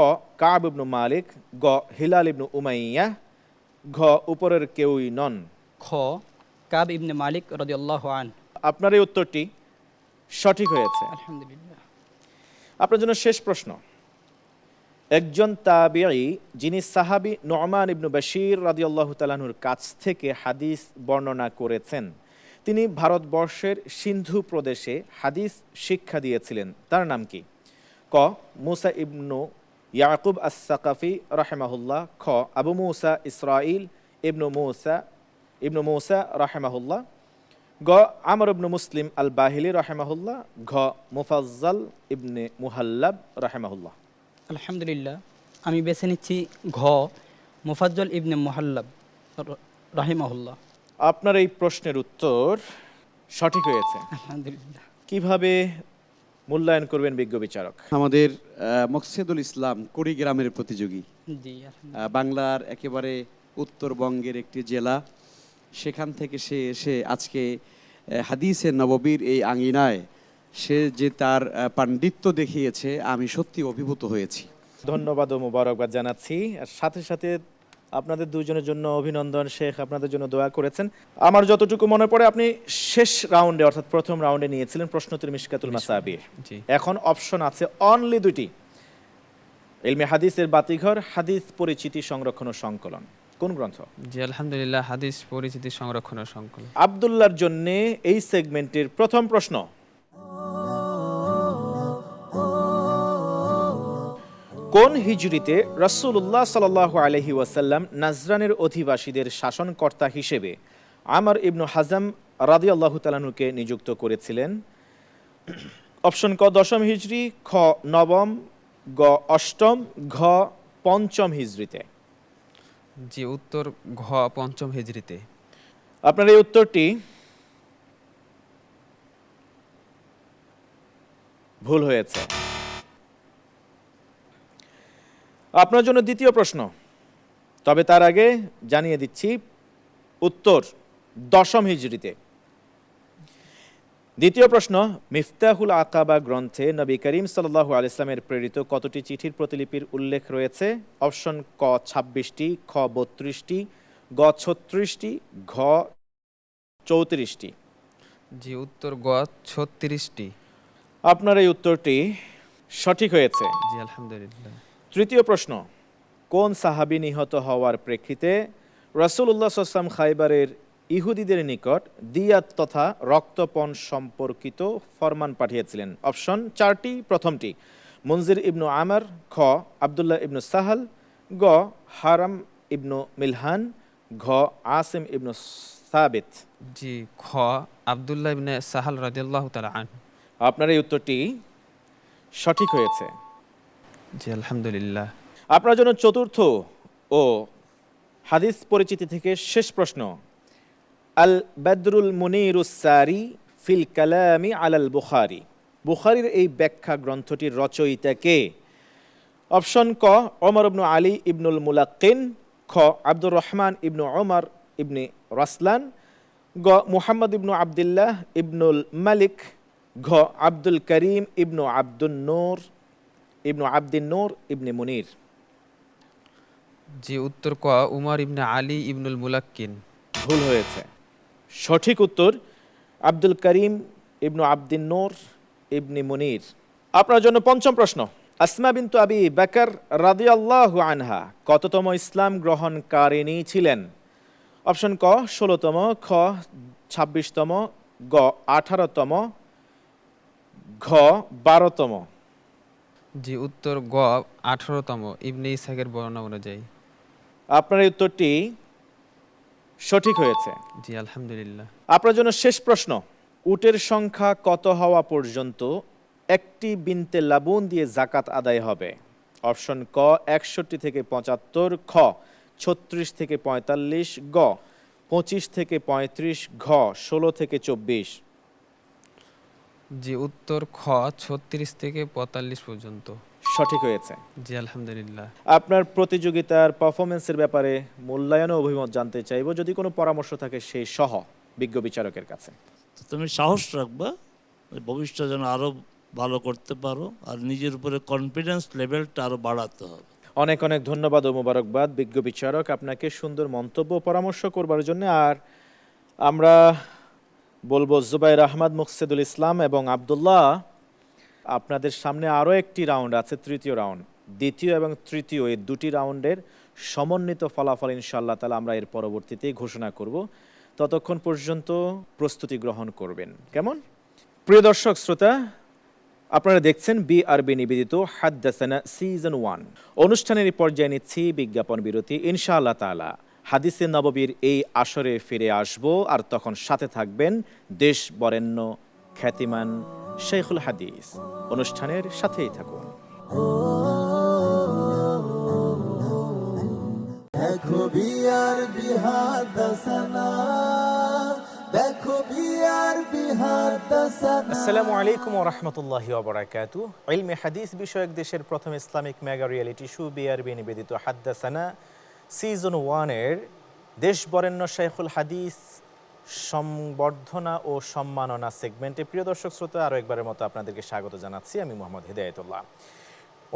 Speaker 2: কাব ইবনু মালিক, গ হিলাল ইবনু উমাইয়া, ঘ উপরের কেউই নন।
Speaker 8: খ কাব ইবনে মালিক রাদিয়াল্লাহু আন।
Speaker 2: আপনার এই উত্তরটি সঠিক হয়েছে।
Speaker 8: আলহামদুলিল্লাহ।
Speaker 2: আপনার জন্য শেষ প্রশ্ন। একজন তাবিঈ যিনি সাহাবী নু'মান ইবনে বাশীর রাদিয়াল্লাহু তাআলা আনহুর কাছ থেকে হাদিস বর্ণনা করেছেন, তিনি ভারতবর্ষের সিন্ধু প্রদেশে হাদিস শিক্ষা দিয়েছিলেন, তার নাম কি? ক মুসা ইবনু ইয়াকুব আস-সাকাফি রাহিমাহুল্লাহ, খ আবু মুসা ইসরাইল ইবনু মুসা রাহিমাহুল্লাহ, গ আমর ইবনু মুসলিম আল বাহিলি রাহিমাহুল্লাহ, ঘ মুফাজ্জল ইবনে মুহাল্লাব রাহিমাহুল্লাহ।
Speaker 8: আলহামদুলিল্লাহ, আমি বেছে নিচ্ছি ঘ মুফাজ্জল ইবনে মুহাল্লাব রাহিমাহুল্লাহ।
Speaker 2: আপনার এই প্রশ্নের উত্তর সঠিক হয়েছে।
Speaker 8: আলহামদুলিল্লাহ।
Speaker 2: কিভাবে মূল্যায়ন করবেন বিজ্ঞ বিচারক?
Speaker 6: আমাদের মকসেদুল ইসলাম কুড়িগ্রামের প্রতিযোগী,
Speaker 8: জি আলহামদুলিল্লাহ।
Speaker 6: বাংলার একেবারে উত্তরবঙ্গের একটি জেলা, সেখান থেকে সে এসে আজকে হাদিসে নববীর এই আঙিনায় সে যে তার পাণ্ডিত্য দেখিয়েছে, আমি সত্যি অভিভূত হয়েছি।
Speaker 2: ধন্যবাদ ও মোবারকবাদ জানাচ্ছি। আর সাথে সাথে আপনাদের দুজনের জন্য অভিনন্দন। শেখ আপনাদের জন্য দোয়া করেছেন। আমার যতটুকু মনে পড়ে আপনি শেষ রাউন্ডে অর্থাৎ প্রথম রাউন্ডে নিয়েছিলেন প্রশ্নোত্তর মিশকাতুল মাসাবিহ।
Speaker 4: জি।
Speaker 2: এখন অপশন আছে অনলি দুটি, ইলমে হাদিসের বাতিঘর, হাদিস পরিচিতি সংরক্ষণ ও সংকলন। কোন গ্রন্থ?
Speaker 4: জি আলহামদুলিল্লাহ, হাদিস পরিচিতি সংরক্ষণ ও সংকলন।
Speaker 2: আব্দুল্লাহর জন্য এই সেগমেন্টের প্রথম প্রশ্ন। কোন হিজরিতে রাসূলুল্লাহ সাল্লাল্লাহু আলাইহি ওয়াসাল্লাম নাজরানের অধিবাসীদের শাসনকর্তা হিসেবে আমর ইবনু হাজম রাদিয়াল্লাহু তাআলা আনহুকে নিযুক্ত করেছিলেন? অপশন ক দশম হিজরি, খ নবম, গ অষ্টম, ঘ পঞ্চম হিজরিতে।
Speaker 4: জি উত্তর ঘ পঞ্চম হিজরিতে।
Speaker 2: আপনার এই উত্তরটি ভুল হয়েছে। আপনার জন্য দ্বিতীয় প্রশ্ন, তবে তার আগে জানিয়ে দিচ্ছি উত্তর দশম হিজরিতে। দ্বিতীয় প্রশ্ন, মিফতাহুল আকাবা গ্রন্থে নবী করিম সাল্লাল্লাহু আলাইহি ওয়াসাল্লামের প্রেরিত কতটি চিঠির প্রতিলিপির উল্লেখ রয়েছে? অপশন ক 26টি, খ 32টি, গ 36টি, ঘ 34টি।
Speaker 4: জি উত্তর গ 36টি।
Speaker 2: আপনার এই উত্তরটি সঠিক হয়েছে।
Speaker 4: জি আলহামদুলিল্লাহ।
Speaker 2: তৃতীয় প্রশ্ন, কোন সাহাবী নিহত হওয়ার প্রেক্ষিতে রাসূলুল্লাহ সাল্লাল্লাহু আলাইহি ওয়াসাল্লাম খাইবারের ইহুদিদের নিকট দিয়াত তথা রক্তপণ সম্পর্কিত ফরমান পাঠিয়েছিলেন? অপশন 4টি। প্রথমটি মুনজির ইবনু আমর, খ আব্দুল্লাহ ইবনু সাহাল, গ হারাম ইবনু মিলহান, ঘ আসিম ইবনু সাবিত।
Speaker 4: জি খ আব্দুল্লাহ ইবনে সাহাল রাদিয়াল্লাহু তাআলা আনহু।
Speaker 2: আপনার এই উত্তরটি সঠিক হয়েছে।
Speaker 4: জি আলহামদুলিল্লাহ।
Speaker 2: আপনার জন্য চতুর্থ ও হাদিস পরিচিতি থেকে শেষ প্রশ্ন। আল বদরুল মুনিরুস সারি ফিল কালামি আলাল বুখারী, বুখারীর এই ব্যাখ্যা গ্রন্থটির রচয়িতা কে? অপশন ক ওমর ইবনু আলী ইবনুল মুলাক্কিন, খ আব্দুর রহমান ইবনু ওমর ইবনে রাসলান, গ মুহাম্মদ ইবনু আবদুল্লাহ ইবনুল মালিক, ঘ আব্দুল করিম ইবনু আব্দুন নূর ইবনে মুনির।
Speaker 4: জি উত্তর ক উমর ইবনে আলী ইবনুল মুলাক্কিন।
Speaker 2: ভুল হয়েছে। সঠিক উত্তর আব্দুল করিম ইবনু আব্দিন নূর ইবনে মুনির। আপনার জন্য পঞ্চম প্রশ্ন। আসমা বিনতু আবি বকর রাদিয়াল্লাহু আনহা কততম ইসলাম গ্রহণকারিণী ছিলেন? অপশন ক 16তম, খ 26তম, গ 18তম, ঘ 12তম।
Speaker 4: জি উত্তর গ 18তম ইবনে ইসহাকের বর্ণনা অনুযায়ী।
Speaker 2: আপনার এই উত্তরটি সঠিক হয়েছে।
Speaker 4: জি আলহামদুলিল্লাহ।
Speaker 2: আপনার জন্য শেষ প্রশ্ন। উটের সংখ্যা কত হওয়া পর্যন্ত একটি বিনতে লাবুন দিয়ে জাকাত আদায় হবে? অপশন ক 61 থেকে 75, খ 36 থেকে 45, গ 25 থেকে 35, ঘ 16 থেকে 24।
Speaker 4: জি উত্তর খ 36 থেকে 45 পর্যন্ত।
Speaker 2: সঠিক হয়েছে।
Speaker 4: জি আলহামদুলিল্লাহ।
Speaker 2: আপনার প্রতিযোগিতার পারফরমেন্সের ব্যাপারে মূল্যায়ন ও অভিমত জানতে চাইব, যদি কোনো পরামর্শ থাকে সেই সহ বিজ্ঞ বিচারকের কাছে।
Speaker 7: তো তুমি সাহস রাখবা, ভবিষ্যতে যেন আরও ভালো করতে পারো, আর নিজের উপরে কনফিডেন্স লেভেলটা আরও বাড়াতে হবে।
Speaker 2: অনেক অনেক ধন্যবাদ ও মোবারকবাদ বিজ্ঞ বিচারক আপনাকে সুন্দর মন্তব্য ও পরামর্শ করবার জন্য। আর আমরা বলবো জুবাইর আহমদ, মুকসিদুল ইসলাম এবং আব্দুল্লাহ। আপনাদের সামনে আরও একটি রাউন্ড আছে, তৃতীয় রাউন্ড। দ্বিতীয় এবং তৃতীয় এই দুটি রাউন্ডের সমন্বিত ফলাফল ইনশাআল্লাহ তাআলা আমরা এর পরবর্তীতেই ঘোষণা করব। ততক্ষণ পর্যন্ত প্রস্তুতি গ্রহণ করবেন। কেমন? প্রিয় দর্শক শ্রোতা, আপনারা দেখছেন বিআরবি নিবেদিত হাদ্দাসানা সিজন 1 অনুষ্ঠানের পর্যায়ে নিচ্ছি বিজ্ঞাপন বিরতি। ইনশাআল্লাহ তাআলা হাদিসে নববীর এই আসরে ফিরে আসব, আর তখন সাথে থাকবেন দেশ বরেণ্য খ্যাতিমান শেখুল হাদিস। অনুষ্ঠানের সাথেই থাকুন।
Speaker 1: দেখো বিআরবি হাদাসানা, দেখো বিআরবি হাদাসানা।
Speaker 2: আসসালামু আলাইকুম ওয়া রাহমাতুল্লাহি ওয়া বারাকাতুহু। ইলমে হাদিস বিষয়ক দেশের প্রথম Islamic mega reality show BRB নিবেদিত হাদ্দাসানা সিজন 1 এর দেশ বরেণ্য শেখুল হাদিস সংবর্ধনা ও সম্মাননা সেগমেন্টে প্রিয় দর্শক শ্রোতা আরও একবারের মতো আপনাদেরকে স্বাগত জানাচ্ছি। আমি মোহাম্মদ হিদায়াতুল্লাহ।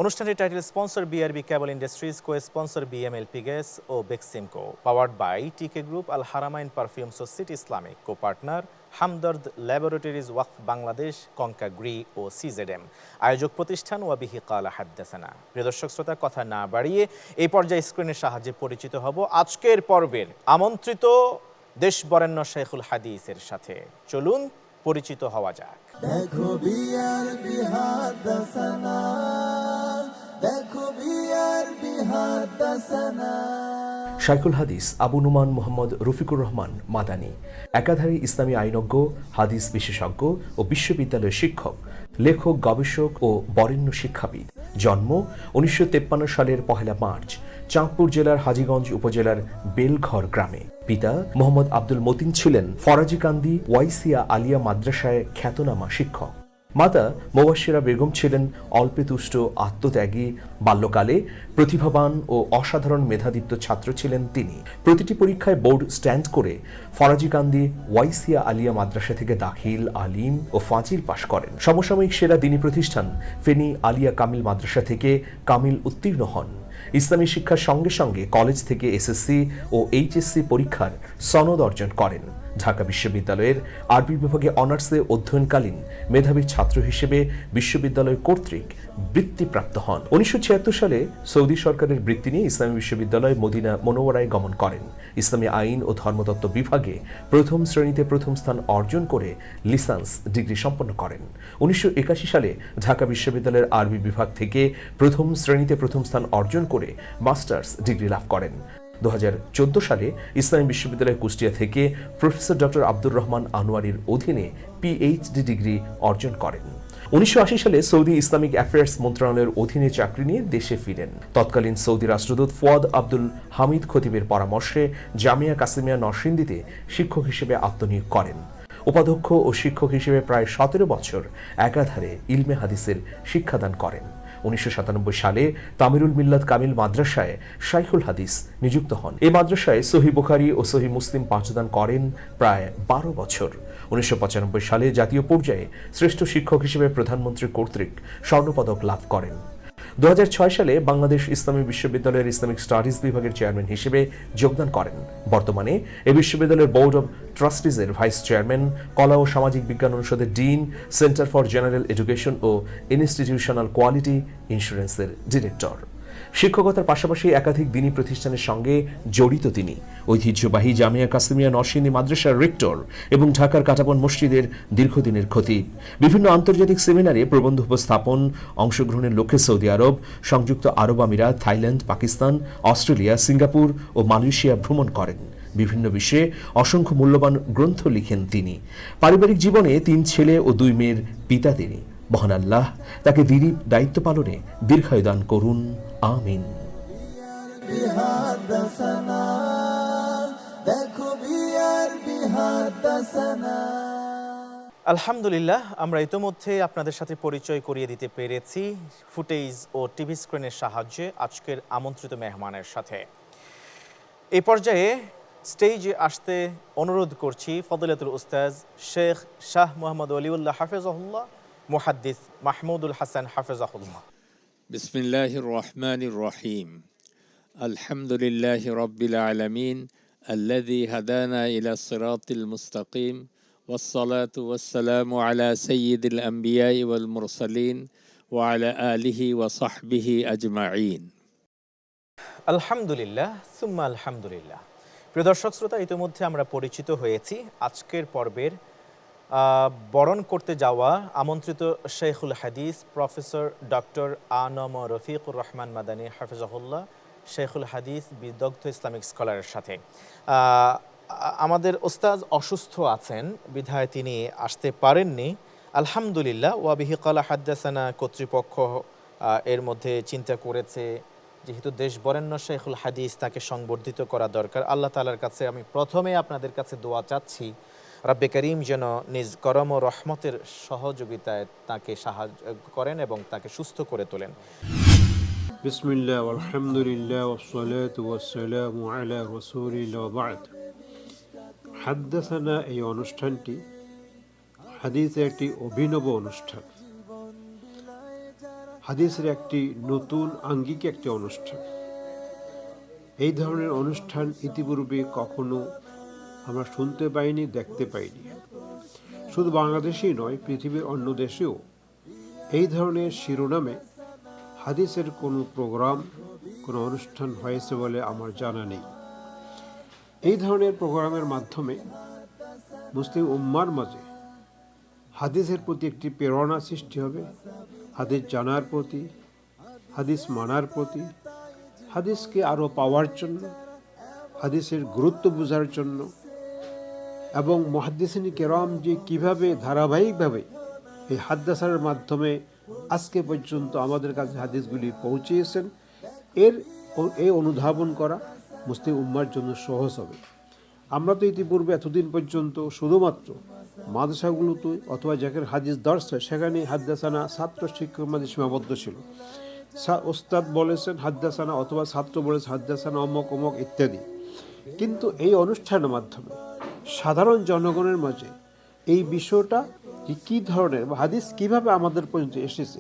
Speaker 2: অনুষ্ঠানের title sponsor BRB cable industries, co sponsor BMLP gas ও Beximco, powered by TK group, Al Haramain perfumes ও city Islamic, co partner Hamdard laboratories, ওয়াকফ বাংলাদেশ, কঙ্কা গ্রি ও সিজেডএম, আয়োজক প্রতিষ্ঠান ওয়াবিহি কালা হাদ্দাসানা। প্রিয় দর্শক শ্রোতা, কথা না বাড়িয়ে এই পর্যায়ে স্ক্রিনের সাহায্যে পরিচিত হব আজকের পর্বের আমন্ত্রিত দেশ বরেণ্য শেখুল হাদিসের সাথে। চলুন পরিচিত হওয়া যাক।
Speaker 1: দেখো বিআরবি হাদাসানা, দেখো বিআরবি হাদাসানা।
Speaker 9: শাইখুল হাদিস আবু নুমান মোহাম্মদ রফিকুর রহমান মাদানী, একাধারে ইসলামী আইনজ্ঞ, হাদিস বিশেষজ্ঞ ও বিশ্ববিদ্যালয়ের শিক্ষক, লেখক, গবেষক ও বরেণ্য শিক্ষাবিদ। জন্ম 1953 সালের 1 মার্চ চাঁদপুর জেলার হাজীগঞ্জ উপজেলার বেলঘর গ্রামে। পিতা মোহাম্মদ আব্দুল মতিন ছিলেন ফরাজিকান্দি ওয়াইসিয়া আলিয়া মাদ্রাসায় খ্যাতনামা শিক্ষক। মাতা মোবাশ্বেরা বেগম ছিলেন অল্পেতুষ্ট, আত্মত্যাগী। বাল্যকালে প্রতিভাবান ও অসাধারণ মেধাদীপ্ত ছাত্র ছিলেন তিনি। প্রতিটি পরীক্ষায় বোর্ড স্ট্যান্ড করে ফরাজিকান্দি ওয়াইসিয়া আলিয়া মাদ্রাসা থেকে দাখিল, আলিম ও ফাজিল পাশ করেন। সমসাময়িক সেরা দিনী প্রতিষ্ঠান ফেনী আলিয়া কামিল মাদ্রাসা থেকে কামিল উত্তীর্ণ হন। ইসলামী শিক্ষার সঙ্গে সঙ্গে কলেজ থেকে এসএসসি ও এইচএসসি পরীক্ষার সনদ অর্জন করেন। ঢাকা বিশ্ববিদ্যালয়ের আরবি বিভাগে অনার্সে অধ্যয়নকালীন মেধাবী ছাত্র হিসেবে বিশ্ববিদ্যালয় কর্তৃক বৃত্তিপ্রাপ্ত হন। 1976 সালে সৌদি সরকারের বৃত্তি নিয়ে ইসলামী বিশ্ববিদ্যালয় মদিনা মুনওয়ারায় গমন করেন। ইসলামী আইন ও ধর্মতত্ত্ব বিভাগে প্রথম শ্রেণীতে প্রথম স্থান অর্জন করে লিসেন্স ডিগ্রি সম্পন্ন করেন। 1981 সালে ঢাকা বিশ্ববিদ্যালয়ের আরবি বিভাগ থেকে প্রথম শ্রেণীতে প্রথম স্থান অর্জন করে মাস্টার্স ডিগ্রি লাভ করেন। 2014 সালে ইসলামী বিশ্ববিদ্যালয় কুষ্টিয়া থেকে প্রফেসর ডক্টর আব্দুর রহমান আনোয়ারির অধীনে পিএইচডি ডিগ্রি অর্জন করেন। 1980 সালে সৌদি ইসলামিক অ্যাফেয়ার্স মন্ত্রণালয়ের অধীনে চাকরি নিয়ে দেশে ফিরেন। তৎকালীন সৌদি রাষ্ট্রদূত ফুয়াদ আব্দুল হামিদ খতিবের পরামর্শে জামিয়া কাসিমিয়া নরসিংদীতে শিক্ষক হিসেবে আত্মনিয়োগ করেন। উপাধ্যক্ষ ও শিক্ষক হিসেবে প্রায় 17 বছর একাধারে ইলমে হাদিসের শিক্ষাদান করেন। 1997 সালে তামিরুল মিল্লাত কামিল মাদ্রাসায় শাইখুল হাদিস নিযুক্ত হন। এই মাদ্রাসায় সহিহ বুখারী ও সহিহ মুসলিম পাঠদান করেন প্রায় 12 বছর। 1995 সালে জাতীয় পর্যায়ে শ্রেষ্ঠ শিক্ষক হিসেবে প্রধানমন্ত্রী কর্তৃক স্বর্ণপদক লাভ করেন। 2006 সালে বাংলাদেশ ইসলামী বিশ্ববিদ্যালয়ের ইসলামিক স্টাডিজ বিভাগের চেয়ারম্যান হিসেবে যোগদান করেন। বর্তমানে এই বিশ্ববিদ্যালয়ের বোর্ড অব ট্রাস্টিজের ভাইস চেয়ারম্যান, কলা ও সামাজিক বিজ্ঞান অনুষদের ডিন, সেন্টার ফর জেনারেল এডুকেশন ও ইনস্টিটিউশনাল কোয়ালিটি ইন্স্যুরেন্সের ডিরেক্টর। শিক্ষকতার পাশাপাশি একাধিক দিনী প্রতিষ্ঠানের সঙ্গে জড়িত তিনি। ঐতিহ্যবাহী জামিয়া কাসিমিয়া নরসিংদী মাদ্রাসার রেক্টর এবং ঢাকার কাটাবন মসজিদের দীর্ঘদিনের খতিব। বিভিন্ন আন্তর্জাতিক সেমিনারে প্রবন্ধ উপস্থাপন, অংশগ্রহণের লক্ষ্যে সৌদি আরব, সংযুক্ত আরব আমিরাত, থাইল্যান্ড, পাকিস্তান, অস্ট্রেলিয়া, সিঙ্গাপুর ও মালয়েশিয়া ভ্রমণ করেন। বিভিন্ন বিষয়ে অসংখ্য মূল্যবান গ্রন্থ লিখেন তিনি। পারিবারিক জীবনে 3 ছেলে ও 2 মেয়ের পিতা তিনি। মহান আল্লাহ তাকে দিনী দায়িত্ব পালনে দীর্ঘায়ু দান করুন, আমিন।
Speaker 1: বিআরবি হাদাসানা, দেখো বিআরবি হাদাসানা।
Speaker 2: আলহামদুলিল্লাহ, আমরা ইতোমধ্যে আপনাদের সাথে পরিচয় করিয়ে দিতে পেরেছি ফুটেজ ও টিভি স্ক্রিনের সাহায্যে আজকের আমন্ত্রিত মেহমানের সাথে। এই পর্যায়ে স্টেজে আসতে অনুরোধ করছি ফদিলাতুল উস্তাজ শেখ শাহ মোহাম্মদ ওলিউল্লাহ হাফেজাহুল্লাহ, মুহাদ্দিস মাহমুদুল হাসান হাফেজাহুল্লাহ।
Speaker 10: বিসমিল্লাহির রহমানির রহিম। আলহামদুলিল্লাহি রাব্বিল আলামিন আল্লাযী হাদানা ইলা সিরাতিল মুস্তাকিম والصلاة والسلام على سيد الأنبياء والمرسلين وعلى آله وصحبه أجمعين.
Speaker 2: আলহামদুলিল্লাহ সুম্মা আলহামদুলিল্লাহ। প্রিয় দর্শক শ্রোতা, ইতিমধ্যে আমরা পরিচিত হয়েছি আজকের পর্বের বরণ করতে যাওয়া আমন্ত্রিত শেখুল হাদিস প্রফেসর ডক্টর আনম রফিকুর রহমান মাদানী হাফিজাহুল্লাহ, শেখুল হাদিস বিদগ্ধ ইসলামিক স্কলারের সাথে। আমাদের ওস্তাদ অসুস্থ আছেন বিধায় তিনি আসতে পারেননি। আলহামদুলিল্লাহ ওয়াবিহি কালা হাদ্দাসানা কর্তৃপক্ষ এর মধ্যে চিন্তা করেছে যেহেতু দেশ বরেণ্য শেখুল হাদিস, তাকে সংবর্ধিত করা দরকার। আল্লাহ তাআলার কাছে আমি প্রথমে আপনাদের কাছে দোয়া চাচ্ছি, রব্বে করিম যেন নিজ করম ও রহমতের সহযোগিতায় তাকে সাহায্য করেন এবং তাকে সুস্থ করে তোলেন।
Speaker 11: বিসমিল্লাহ আলহামদুলিল্লাহ ওয়াসসালাতু ওয়াসসালামু আলা রাসূলিল্লাহ ওয়া বা'দ। হাদ্দাসানা এই অনুষ্ঠানটি হাদিসের একটি অভিনব অনুষ্ঠান, হাদিসের একটি নতুন আঙ্গিক একটি অনুষ্ঠান। এই ধরনের অনুষ্ঠান ইতিপূর্বে কখনো আমরা শুনতে পাইনি, দেখতে পাইনি। শুধু বাংলাদেশেই নয়, পৃথিবীর অন্য দেশেও এই ধরনের শিরোনামে হাদিসের কোনো প্রোগ্রাম, কোনো অনুষ্ঠান হয়েছে বলে আমার জানা নেই। এই ধরনের প্রোগ্রামের মাধ্যমে মুসলিম উম্মার মাঝে হাদিসের প্রতি একটি প্রেরণা সৃষ্টি হবে, হাদিস জানার প্রতি, হাদিস মানার প্রতি, হাদিসকে আরও পাওয়ার জন্য, হাদিসের গুরুত্ব বোঝার জন্য, এবং মুহাদ্দিসিন কেরাম যে কীভাবে ধারাবাহিকভাবে এই হাদ্দাসার মাধ্যমে আজকে পর্যন্ত আমাদের কাছে হাদিসগুলি পৌঁছিয়েছেন, এই অনুধাবন করা মুসলিম উম্মার জন্য সহজ হবে। আমরা তো ইতিপূর্বে এতদিন পর্যন্ত শুধুমাত্র মাদ্রাসাগুলোতে অথবা যেখানে হাদিস দর্শ হয় সেখানে হাদ্দাসানা ছাত্র শিক্ষক মাঝে সীমাবদ্ধ ছিল। ওস্তাদ বলেছেন হাদ্দাসানা অথবা ছাত্র বলেছে হাদ্দাসানা অমক অমক ইত্যাদি। কিন্তু এই অনুষ্ঠানের মাধ্যমে সাধারণ জনগণের মাঝে এই বিষয়টা কী ধরনের বা হাদিস কীভাবে আমাদের পর্যন্ত এসেছে,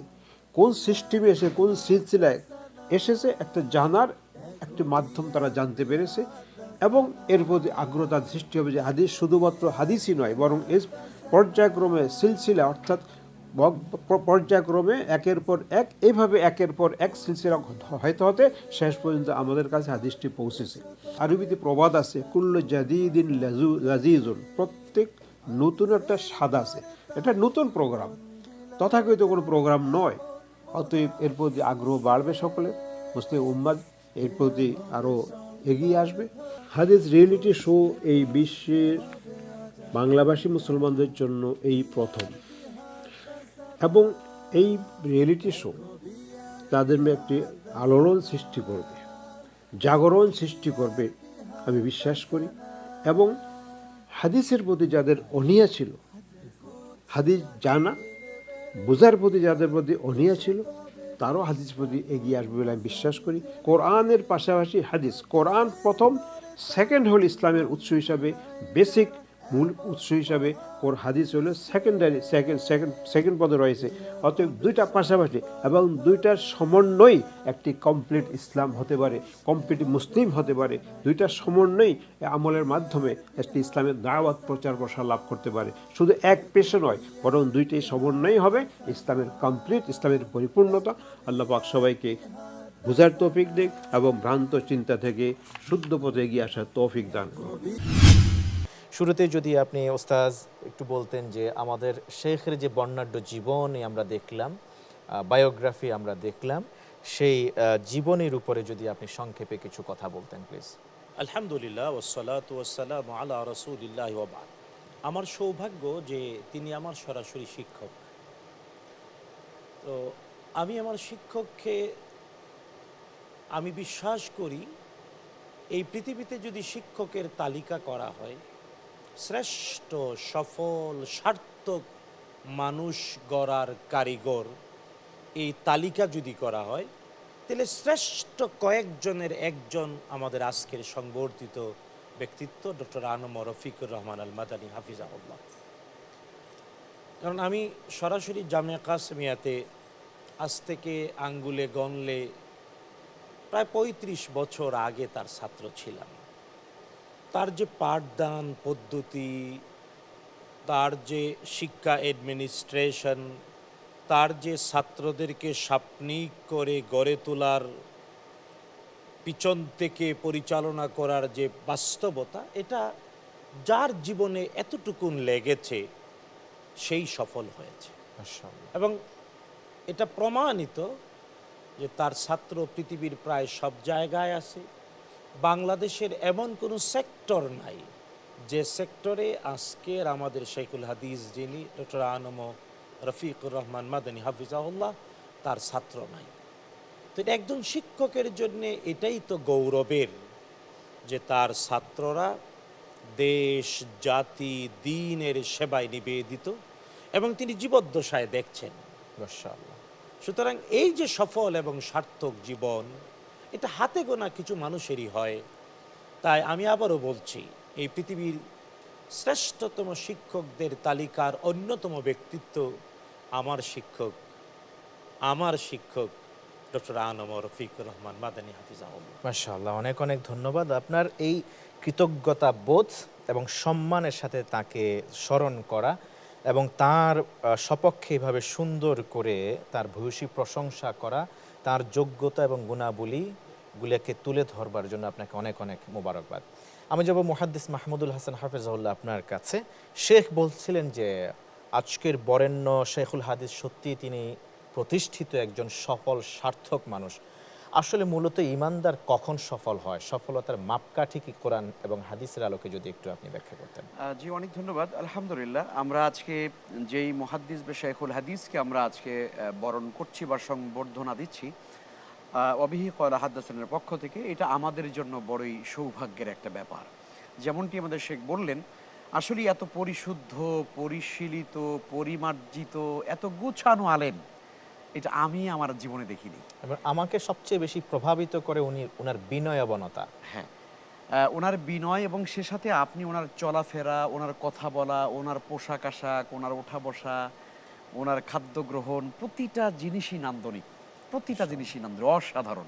Speaker 11: কোন সিস্টেমে এসে কোন সিলসিলায় এসেছে, একটা জানার একটি মাধ্যম তারা জানতে পেরেছে এবং এর প্রতি আগ্রহ তার সৃষ্টি হবে যে হাদিস শুধুমাত্র হাদিসই নয়, বরং এর পর্যায়ক্রমে সিলসিলা অর্থাৎ পর্যায়ক্রমে একের পর এক, এইভাবে একের পর এক সিলসিলা হতে হতে শেষ পর্যন্ত আমাদের কাছে হাদিসটি পৌঁছেছে। আরবিতে প্রবাদ আছে, কুল্লু জাদিদিন লাজিজুন, প্রত্যেক নতুন একটা স্বাদ আছে। এটা নতুন প্রোগ্রাম, তথাকথিত কোনো প্রোগ্রাম নয়। অতএব এর প্রতি আগ্রহ বাড়বে সকলে, মুসলিম উম্মাহ এর প্রতি আরও এগিয়ে আসবে। হাদিস রিয়েলিটি শো এই বিশ্বের বাংলাভাষী মুসলমানদের জন্য এই প্রথম, এবং এই রিয়েলিটি শো তাদের একটি আলোড়ন সৃষ্টি করবে, জাগরণ সৃষ্টি করবে আমি বিশ্বাস করি। এবং হাদিসের প্রতি যাদের অনীহা ছিল, হাদিস জানা বোঝার প্রতি যাদের প্রতি অনীহা ছিল, তারও হাদিস প্রতি এগিয়ে আসবে বলে আমি বিশ্বাস করি। কোরআনের পাশাপাশি হাদিস, কোরআন প্রথম, সেকেন্ড হল ইসলামের উৎস হিসাবে, বেসিক মূল উৎস হিসাবে হাদিস হলো সেকেন্ডারি, সেকেন্ড পদে রয়েছে। অতএব দুইটা পাশাপাশি এবং দুইটার সমন্বয় একটি কমপ্লিট ইসলাম হতে পারে, কমপ্লিট মুসলিম হতে পারে। দুইটার সমন্বয় আমলের মাধ্যমে একটি ইসলামের দাওয়াত প্রচার প্রসার লাভ করতে পারে। শুধু এক পেশা নয়, বরং দুইটাই সমন্বয় হবে ইসলামের কমপ্লিট, ইসলামের পরিপূর্ণতা। আল্লাহ পাক সবাইকে বুঝার তৌফিক দিক এবং ভ্রান্ত চিন্তা থেকে শুদ্ধ পথে এগিয়ে আসার তৌফিক দান করুন।
Speaker 2: শুরুতে যদি আপনি ওস্তাদ একটু বলতেন যে আমাদের শেখের যে বর্ণাঢ্য জীবনী আমরা দেখলাম, বায়োগ্রাফি আমরা দেখলাম, সেই জীবনের উপরে যদি আপনি সংক্ষেপে কিছু কথা বলতেন প্লিজ।
Speaker 5: আলহামদুলিল্লাহ ওয়াসসালাতু ওয়াসসালামু আলা রাসূলিল্লাহি ওয়া বা'দ। আমার সৌভাগ্য যে তিনি আমার সরাসরি শিক্ষক। তো আমি আমার শিক্ষককে আমি বিশ্বাস করি, এই পৃথিবীতে যদি শিক্ষকের তালিকা করা হয়, শ্রেষ্ঠ সফল সার্থক মানুষ গড়ার কারিগর এই তালিকা যদি করা হয়, তাহলে শ্রেষ্ঠ কয়েকজনের একজন আমাদের আজকের সংবর্ধিত ব্যক্তিত্ব ডক্টর আনম রফিকুর রহমান আল মাদানী হাফিজাহুল্লাহ। কারণ আমি সরাসরি জামিয়া কাসেমিয়াতে আজ থেকে আঙ্গুলে গণলে প্রায় ৩৫ বছর আগে তার ছাত্র ছিলাম। তার যে পাঠদান পদ্ধতি, তার যে শিক্ষা অ্যাডমিনিস্ট্রেশন, তার যে ছাত্রদেরকে সাপনিক করে গড়ে তোলার, পিছন থেকে পরিচালনা করার যে বাস্তবতা, এটা যার জীবনে এতটুকুন লেগেছে সেই সফল হয়েছে। এবং এটা প্রমাণিত যে তার ছাত্র পৃথিবীর প্রায় সব জায়গায় আছে। বাংলাদেশের এমন কোনো সেক্টর নাই যে সেক্টরে আজকের আমাদের শেখুল হাদিস যিনি ডক্টর আনম রফিকুর রহমান মাদানী হাফিজাহুল্লাহ, তার ছাত্র নাই। তো একজন শিক্ষকের জন্য এটাই তো গৌরবের যে তার ছাত্ররা দেশ, জাতি, দ্বীনের সেবায় নিবেদিত এবং তিনি জীবদ্দশায় দেখছেন। সুতরাং এই যে সফল এবং সার্থক জীবন, এটা হাতে গোনা কিছু মানুষেরই হয়। তাই আমি আবারও বলছি, এই পৃথিবীর শ্রেষ্ঠতম শিক্ষকদের তালিকার অন্যতম ব্যক্তিত্ব আমার শিক্ষক ডক্টর আনম রফিকুর রহমান মাদানী হাফিজাহুল্লাহ।
Speaker 2: মাশাআল্লাহ, অনেক অনেক ধন্যবাদ। আপনার এই কৃতজ্ঞতা বোধ এবং সম্মানের সাথে তাকে স্মরণ করা এবং তার সপক্ষে এভাবে সুন্দর করে তার ভূয়সী প্রশংসা করা, তার যোগ্যতা এবং গুণাবলীগুলোকে তুলে ধরবার জন্য আপনাকে অনেক অনেক মোবারকবাদ। আমি যাব মুহাদ্দিস মাহমুদুল হাসান হাফেজাহুল্লাহ আপনার কাছে। শেখ বলছিলেন যে আজকের বরেণ্য শেখুল হাদিস সত্যি তিনি প্রতিষ্ঠিত একজন সফল সার্থক মানুষ। আসলে মূলত ইমানদার কখন সফল হয়, সফলতার মাপকাঠি কি কোরআন এবং হাদিসের আলোকে যদি একটু আপনি ব্যাখ্যা করতেন।
Speaker 6: জি, অনেক ধন্যবাদ। আলহামদুলিল্লাহ, আমরা আজকে যেই মুহাদ্দিস বা শেখুল হাদিসকে আমরা আজকে বরণ করছি বা সংবর্ধনা দিচ্ছি অবিহি কয়লা হাদ্দাসানের পক্ষ থেকে, এটা আমাদের জন্য বড়ই সৌভাগ্যের একটা ব্যাপার। যেমনটি আমাদের শেখ বললেন, আসলে এত পরিশুদ্ধ, পরিশীলিত, পরিমার্জিত, এত গুছানো আলেম এটা আমি আমার জীবনে দেখিনি।
Speaker 2: এবং আমাকে সবচেয়ে বেশি প্রভাবিত করে ওনার বিনয়বনতা।
Speaker 6: হ্যাঁ, ওনার বিনয় এবং সে সাথে আপনি ওনার চলাফেরা, ওনার কথা বলা, ওনার পোশাক আশাক, ওনার ওঠা বসা, ওনার খাদ্য গ্রহণ, প্রতিটা জিনিসই নান্দনিক, অসাধারণ।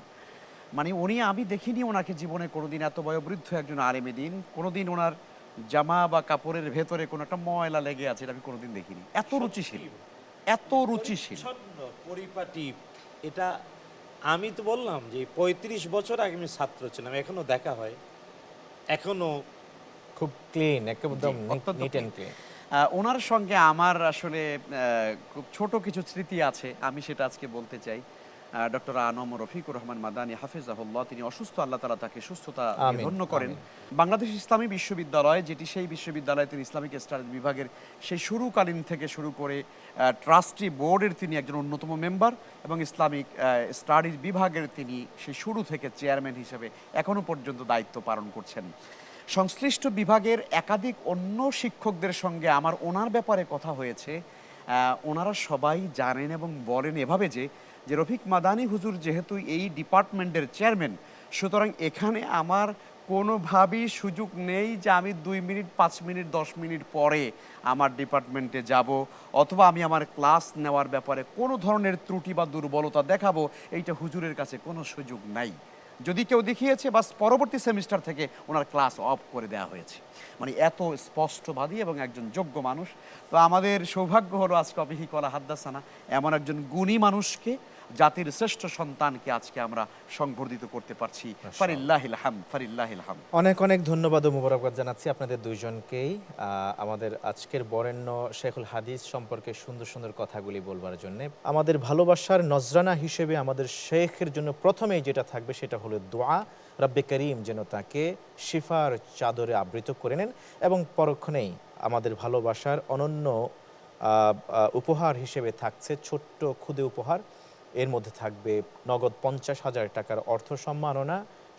Speaker 6: মানে আমি দেখিনি ওনাকে জীবনে কোনোদিন এত বয়োবৃদ্ধ একজন আলেমে দিন কোনোদিন ওনার জামা বা কাপড়ের ভেতরে কোনো একটা ময়লা লেগে আছে, এটা আমি কোনোদিন দেখিনি। এত রুচিশীল,
Speaker 5: পরিপাটি। এটা আমি তো বললাম যে 35 বছর আগে আমি ছাত্র ছিলাম, এখনো দেখা হয়, এখনো
Speaker 2: খুব ক্লিন, একদম নিট এন্ড ক্লিন।
Speaker 6: ওনার সঙ্গে আমার আসলে খুব ছোট কিছু স্মৃতি আছে, আমি সেটা আজকে বলতে চাই। ডক্টর আনম রফিকুর রহমান মাদানী হাফিজাহুল্লাহ, তিনি অসুস্থ, আল্লাহ তাআলা তাকে সুস্থতা ধন্য করেন। বাংলাদেশ ইসলামী বিশ্ববিদ্যালয়, যেটি সেই বিশ্ববিদ্যালয়ে তিনি ইসলামিক স্টাডিজ বিভাগের সেই শুরুকালীন থেকে শুরু করে ট্রাস্টি বোর্ডের তিনি একজন অন্যতম মেম্বার এবং ইসলামিক স্টাডিজ বিভাগের তিনি সেই শুরু থেকে চেয়ারম্যান হিসেবে এখনো পর্যন্ত দায়িত্ব পালন করছেন। সংশ্লিষ্ট বিভাগের একাধিক অন্য শিক্ষকদের সঙ্গে আমার ওনার ব্যাপারে কথা হয়েছে। ওনারা সবাই জানেন এবং বলেন এভাবে যে রফিক মাদানী হুজুর যেহেতু এই ডিপার্টমেন্টের চেয়ারম্যান, সুতরাং এখানে আমার কোনোভাবেই সুযোগ নেই যে আমি 2 মিনিট, 5 মিনিট, 10 মিনিট পরে আমার ডিপার্টমেন্টে যাব অথবা আমি আমার ক্লাস নেওয়ার ব্যাপারে কোনো ধরনের ত্রুটি বা দুর্বলতা দেখাবো, এইটা হুজুরের কাছে কোনো সুযোগ নাই। যদি কেউ দেখিয়েছে, বাস পরবর্তী সেমিস্টার থেকে ওনার ক্লাস অফ করে দেওয়া হয়েছে। মানে এত স্পষ্টবাদী এবং একজন যোগ্য মানুষ। তো আমাদের সৌভাগ্য হলো আজকে অবিহি কলা হাদ্দাসানা এমন একজন গুণী মানুষকে, জাতির শ্রেষ্ঠ সন্তানকে আজকে আমরা সংবর্ধিত করতে পারছি। ফালিল্লাহিল হামদ, ফালিল্লাহিল হামদ।
Speaker 2: অনেক অনেক ধন্যবাদ ও মোবারকবাদ জানাচ্ছি আপনাদের দুইজনকেই আমাদের আজকের বরেণ্য শেখুল হাদিস সম্পর্কে সুন্দর সুন্দর কথাগুলি বলবার জন্য। আমাদের ভালোবাসার নজরানা হিসেবে আমাদের শেখের জন্য প্রথমেই যেটা থাকবে সেটা হলো দোয়া। রব্বে করিম যেন তাকে শিফার চাদরে আবৃত করে নেন এবং পরক্ষণেই আমাদের ভালোবাসার অনন্য উপহার হিসেবে থাকছে ছোট্ট ক্ষুদে উপহার। এর মধ্যে থাকবে নগদ 50,000 টাকার অর্থ সম্মাননা,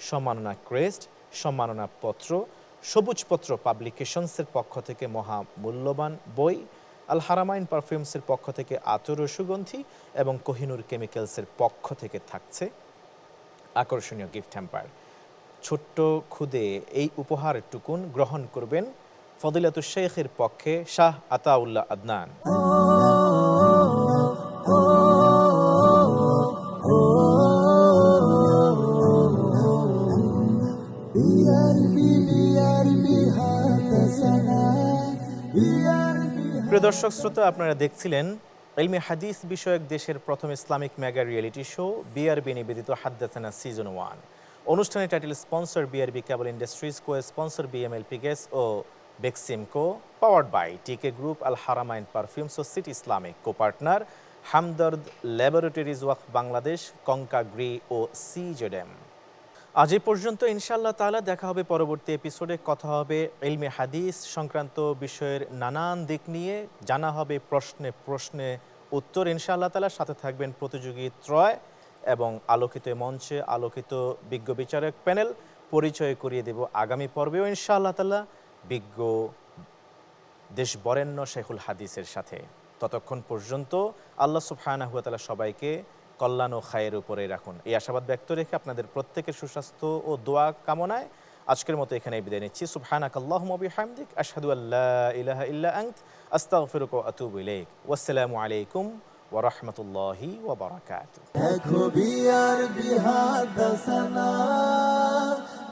Speaker 2: সম্মাননা ক্রেস্ট, সম্মাননা পত্র, সবুজপত্র পাবলিকেশনসের পক্ষ থেকে মহা মূল্যবান বই, আল হারামাইন পারফিউমসের পক্ষ থেকে আতর ও সুগন্ধি এবং কোহিনুর কেমিক্যালসের পক্ষ থেকে থাকছে আকর্ষণীয় গিফট হ্যাম্পার। ছোট্ট ক্ষুদে এই উপহারটুকুন গ্রহণ করবেন ফদিলাতুশ শেখের পক্ষে Shah Ataullah Adnan.
Speaker 1: BRB BRB হাদাসানা BRB
Speaker 2: প্রিয় দর্শক শ্রোতা, আপনারা দেখছিলেন ইলমে হাদিস বিষয়ক দেশের প্রথম Islamic mega reality show BRB নিবেদিত হাদ্দাসানা সিজন 1। অনুষ্ঠানের title sponsor BRB cable industries, co sponsor BMLP gas ও Beximco, powered by TK group, Al Haramain perfumes ও city Islamic, co partner Hamdard laboratories ওয়াক বাংলাদেশ, কঙ্কা গ্রি ও সিজেডএম। আজ এই পর্যন্ত। ইনশাআল্লাহ তাআলা দেখা হবে পরবর্তী এপিসোডে। কথা হবে ইলমে হাদিস সংক্রান্ত বিষয়ের নানান দিক নিয়ে, জানা হবে প্রশ্নে প্রশ্নে উত্তর ইনশাআল্লাহ তাআলা। সাথে থাকবেন প্রতিযোগী ত্রয় এবং আলোকিত মঞ্চে আলোকিত বিজ্ঞ বিচারক প্যানেল। পরিচয় করিয়ে দেব আগামী পর্বেও ইনশাআল্লাহ তাআলা বিজ্ঞ দেশ বরেণ্য শেখুল হাদিসের সাথে। ততক্ষণ পর্যন্ত আল্লাহ সুবহানাহু ওয়া তাআলা সবাইকে কল্যাণ ও খায়ের উপরে রাখুন, এই আশাবাদ ব্যক্ত রেখে আপনাদের প্রত্যেকের সুস্বাস্থ্য ও দোয়া কামনায় আজকের মতো এখানে বিদায় নিচ্ছি। সুবহানাকাল্লাহুম্মা ওয়া বিহামদিক, আশহাদু আল্লা ইলাহা ইল্লা আনত, আস্তাগফিরুকা ওয়া আতুবু ইলাইক। ওয়াসসালামু আলাইকুম ওয়া রাহমাতুল্লাহি ওয়া বারাকাতুহু।
Speaker 1: দেখো বিআরবি হাদাসানা,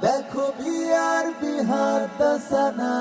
Speaker 1: দেখো বিআরবি হাদাসানা।